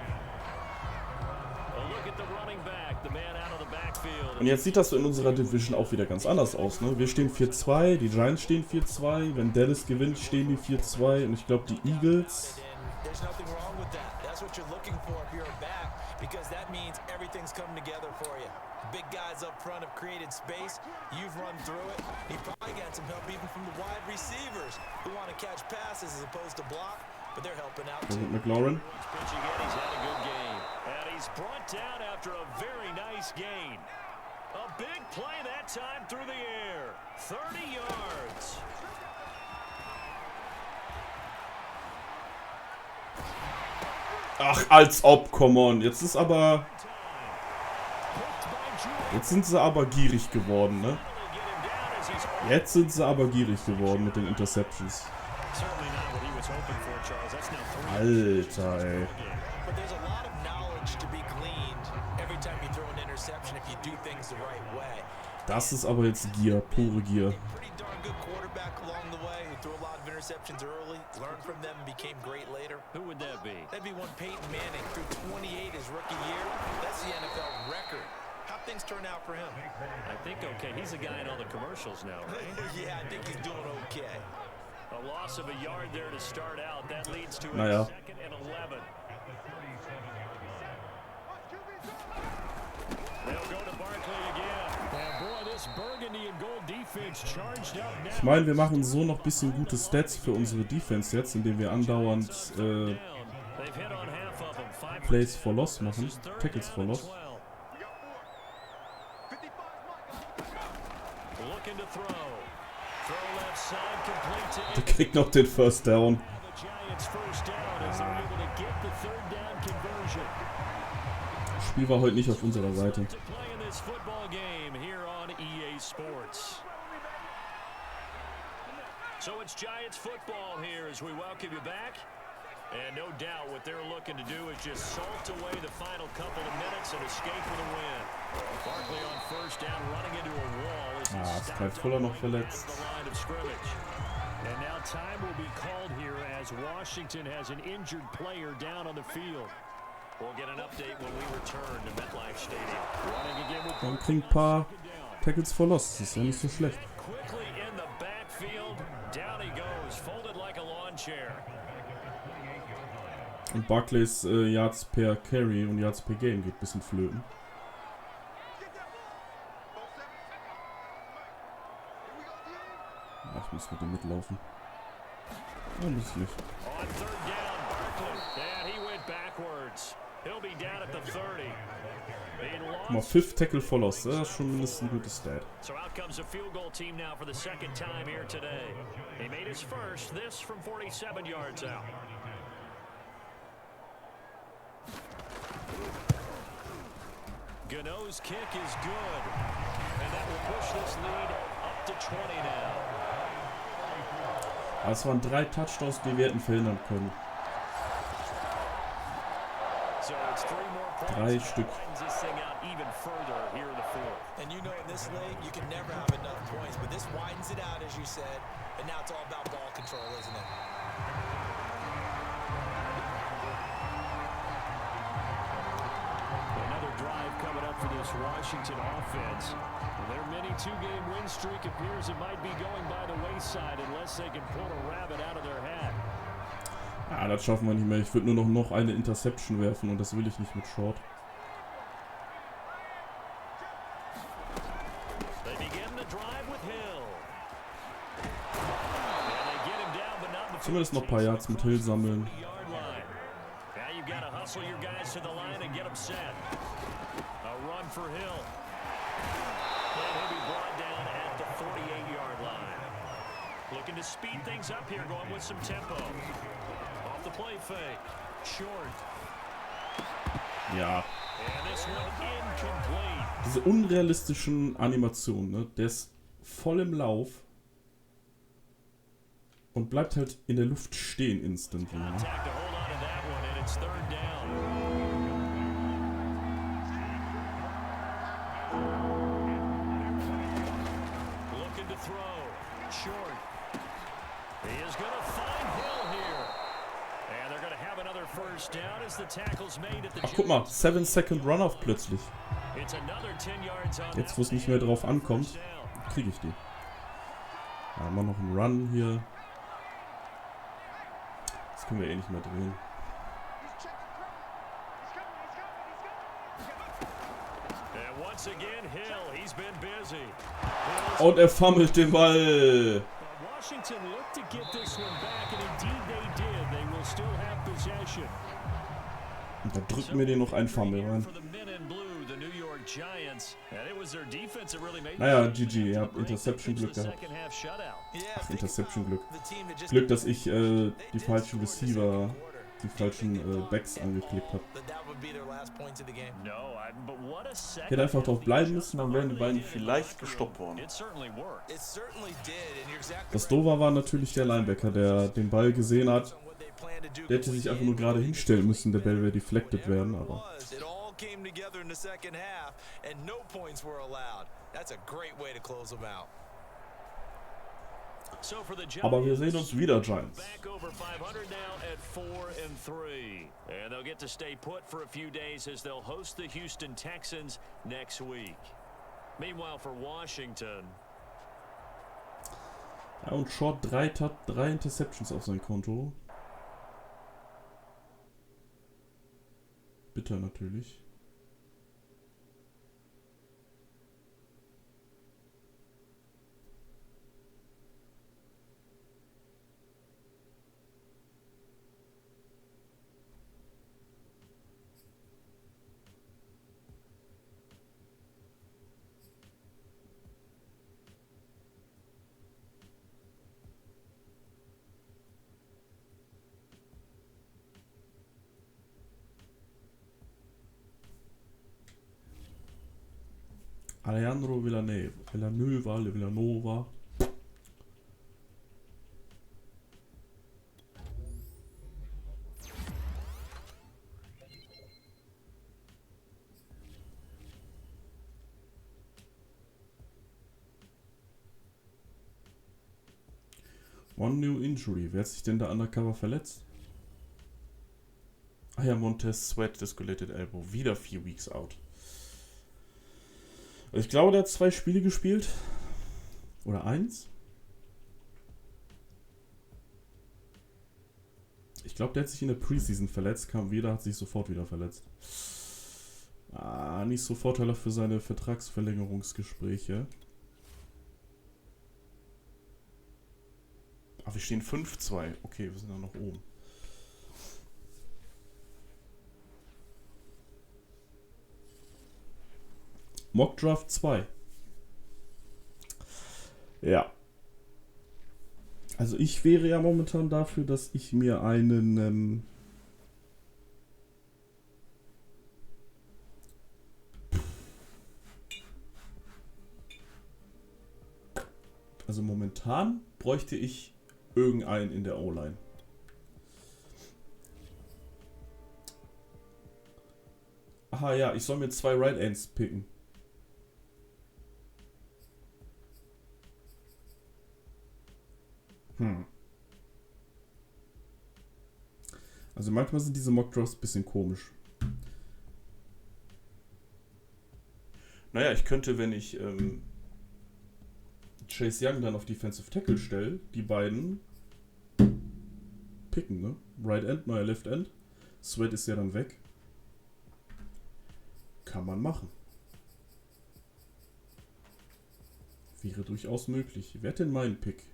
S3: A look at the running back, the man out of the backfield.
S1: Und jetzt sieht das in unserer Division auch wieder ganz anders aus, ne? Wir stehen 4-2, die Giants stehen 4-2, wenn Dallas gewinnt, stehen die 4-2 und ich glaube die Eagles.
S4: There's nothing wrong with that. That's what you're looking for if you're a back, because that means everything's coming together for you. Big guys up front have created space. You've run through it. You probably got some help even from the wide receivers who want to catch passes as opposed to block, but they're helping out
S1: Da
S4: too.
S1: sind McLaurin.
S3: Pitching in, he's had a good game. And he's brought down after a very nice gain. A big play that time through the air. 30 yards.
S1: Ach, als ob, come on. Jetzt ist aber... Jetzt sind sie aber gierig geworden, ne? Jetzt sind sie aber gierig geworden mit den Interceptions. Alter, ey.
S4: But there's a lot of knowledge to be gleaned every time you throw an interception if you do things the right way.
S1: Das ist aber jetzt Gier, pure Gier.
S4: Pretty darn good quarterback along the way who threw a lot of interceptions early, learned from them, and became great later.
S3: Who would that be?
S4: That'd be one Peyton Manning, threw 28 his rookie year. That's the NFL record. How'd things turn out for him?
S3: I think okay. He's a guy in all the commercials now, right?
S4: Yeah, I think he's doing okay.
S3: A loss of a yard there to start out. That leads to a
S1: Naja.
S3: 2nd and 11. They'll go to Barkley again. And boy, this burgundy and gold defense charged up now.
S1: Ich meine, wir machen so noch ein bisschen gute Stats für unsere Defense jetzt, indem wir andauernd
S3: They've hit on half of them. 5
S1: Plays for Loss machen, Tackles for Loss.
S3: Looking to throw. Throw left side, complete to
S1: Der kriegt noch den First Down.
S3: the Giants first down as they're able to get the 3rd down conversion.
S1: Das Spiel war heute nicht auf unserer Seite.
S3: To play in this football game here on EA Sports. So it's Giants football here as we welcome you back. And no doubt what they're looking to do is just salt away the final couple of minutes and escape with a win. Barkley on first down, running into a wall as he
S1: Ah, ist
S3: stopped
S1: Kai Fuller noch
S3: up
S1: verletzt.
S3: the line of scrimmage. And now time will be called here as Washington has an injured player down on the field. We'll get an update when we return to MetLife Stadium. Running again with
S1: Dann kriegen ein paar Tackles for Loss. Das ist ja nicht so schlecht.
S3: quickly in the backfield. Down he goes, folded like a lawn chair.
S1: Und Barclays Yards per Carry und Yards per Game geht ein bisschen flöten. Ach, ich muss mit dem mitlaufen. Ja, muss ich nicht.
S3: On 3rd down, Barkley. And he went backwards. He'll be down at the 30. Being
S1: Guck mal,
S3: lost.
S1: 5 Tackle for Loss. Das ist schon mindestens ein gutes Stat.
S3: So out comes a field goal team now for the 2nd time here today. He made his first, this from 47 yards out. Gano's kick is good. And that will push this lead up to 20 now.
S1: Aber es waren 3 Touchdowns, die wir hätten verhindern können.
S3: So it's 3 more points.
S1: 3 Stück.
S3: Widens this thing out even further here in the 4th.
S4: And you know in this league, you can never have enough points, but this widens it out, as you said, and now it's all about ball control, isn't it?
S3: Another drive coming up for this Washington offense. Their mini 2-game win streak appears it might be going by the wayside unless they can pull a rabbit out of their hat.
S1: Ah, das schaffen wir nicht mehr. Ich würde nur noch eine Interception werfen und das will ich nicht mit Short.
S3: They begin the drive with Hill. And they get him down, but not before
S1: Zumindest noch ein paar Yards mit Hill sammeln.
S3: the yard line. Now you've got to hustle your guys to the line and get them set. A run for Hill. And he'll be brought down at the 48-yard line. Looking to speed things up here, going with some tempo. Off the play fake. Short.
S1: Ja,
S3: And this one incomplete.
S1: diese unrealistischen Animationen, ne? Der ist voll im Lauf und bleibt halt in der Luft stehen instantly. Ne?
S3: Contact to hold on to that one, and it's 3rd down. throw. Short. He is going to find Hill here. And they're going to have another first down as the tackle's made at the
S1: Ach, guck mal, 7-Second Runoff plötzlich.
S3: It's another 10 yards on
S1: Jetzt, wo es nicht mehr drauf ankommt, kriege ich die. Da haben wir noch einen Run hier. Das können wir eh nicht mehr drehen.
S3: And once again, Hill, he's been busy.
S1: Und er fummelt den Ball.
S3: Washington looked to get this one back, and indeed they did. They will still have possession.
S1: Und da drücken wir den noch ein Fumble rein. Naja, GG, ihr habt Interception-Glück gehabt. Ach, Interception-Glück. Glück, dass ich die falschen Receiver, die falschen Backs angeklickt habe. Ich hätte einfach drauf bleiben müssen, dann wären die beiden vielleicht gestoppt worden. Das Doofe war natürlich der Linebacker, der den Ball gesehen hat. Der hätte sich einfach nur gerade hinstellen müssen, der Ball wäre deflected werden, aber... Aber wir sehen uns wieder, Giants.
S3: And they'll get to stay put for a few days as they'll host the Houston Texans next week. Meanwhile for Washington.
S1: Ja, und Short 3 Interceptions auf sein Konto. Bitter natürlich. Alejandro Villanova. One new injury. Wer hat sich denn da undercover verletzt? Ah ja, Montez Sweat, disculated elbow. Wieder 4 Weeks out. Ich glaube, der hat 2 Spiele gespielt. Oder 1. Ich glaube, der hat sich in der Preseason verletzt, kam wieder, hat sich sofort wieder verletzt. Nicht so vorteilhaft für seine Vertragsverlängerungsgespräche. Ah, wir stehen 5-2. Okay, wir sind dann noch oben. Mockdraft 2. Ja. Also ich wäre ja momentan dafür, dass ich mir einen also momentan bräuchte ich irgendeinen in der O-Line. Aha, ja, ich soll mir 2 Right Ends picken. Also manchmal sind diese Mockdrafts ein bisschen komisch. Naja, ich könnte, wenn ich Chase Young dann auf Defensive Tackle stelle, die beiden picken, ne? Right End, neuer Left End. Sweat ist ja dann weg. Kann man machen. Wäre durchaus möglich. Wer hat denn meinen Pick?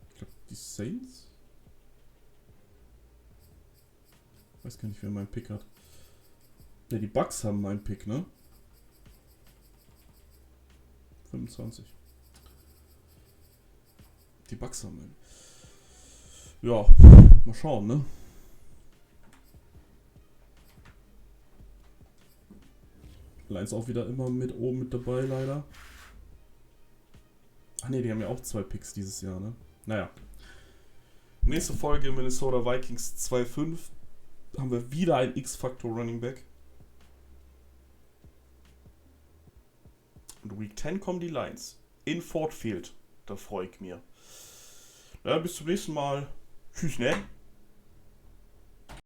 S1: Ich glaube, die Saints? Ich weiß gar nicht, wer meinen Pick hat. Ne, die Bucks haben meinen Pick, ne? 25. Die Bucks haben meinen. Ja, mal schauen, ne? Lions auch wieder immer mit oben mit dabei, leider. Ach ne, die haben ja auch 2 Picks dieses Jahr, ne? Naja. Nächste Folge Minnesota Vikings 2-5. Haben wir wieder ein X-Factor Running Back. Und Week 10 kommen die Lions. In Ford Field. Da freue ich mich. Ja, bis zum nächsten Mal. Tschüss, ne?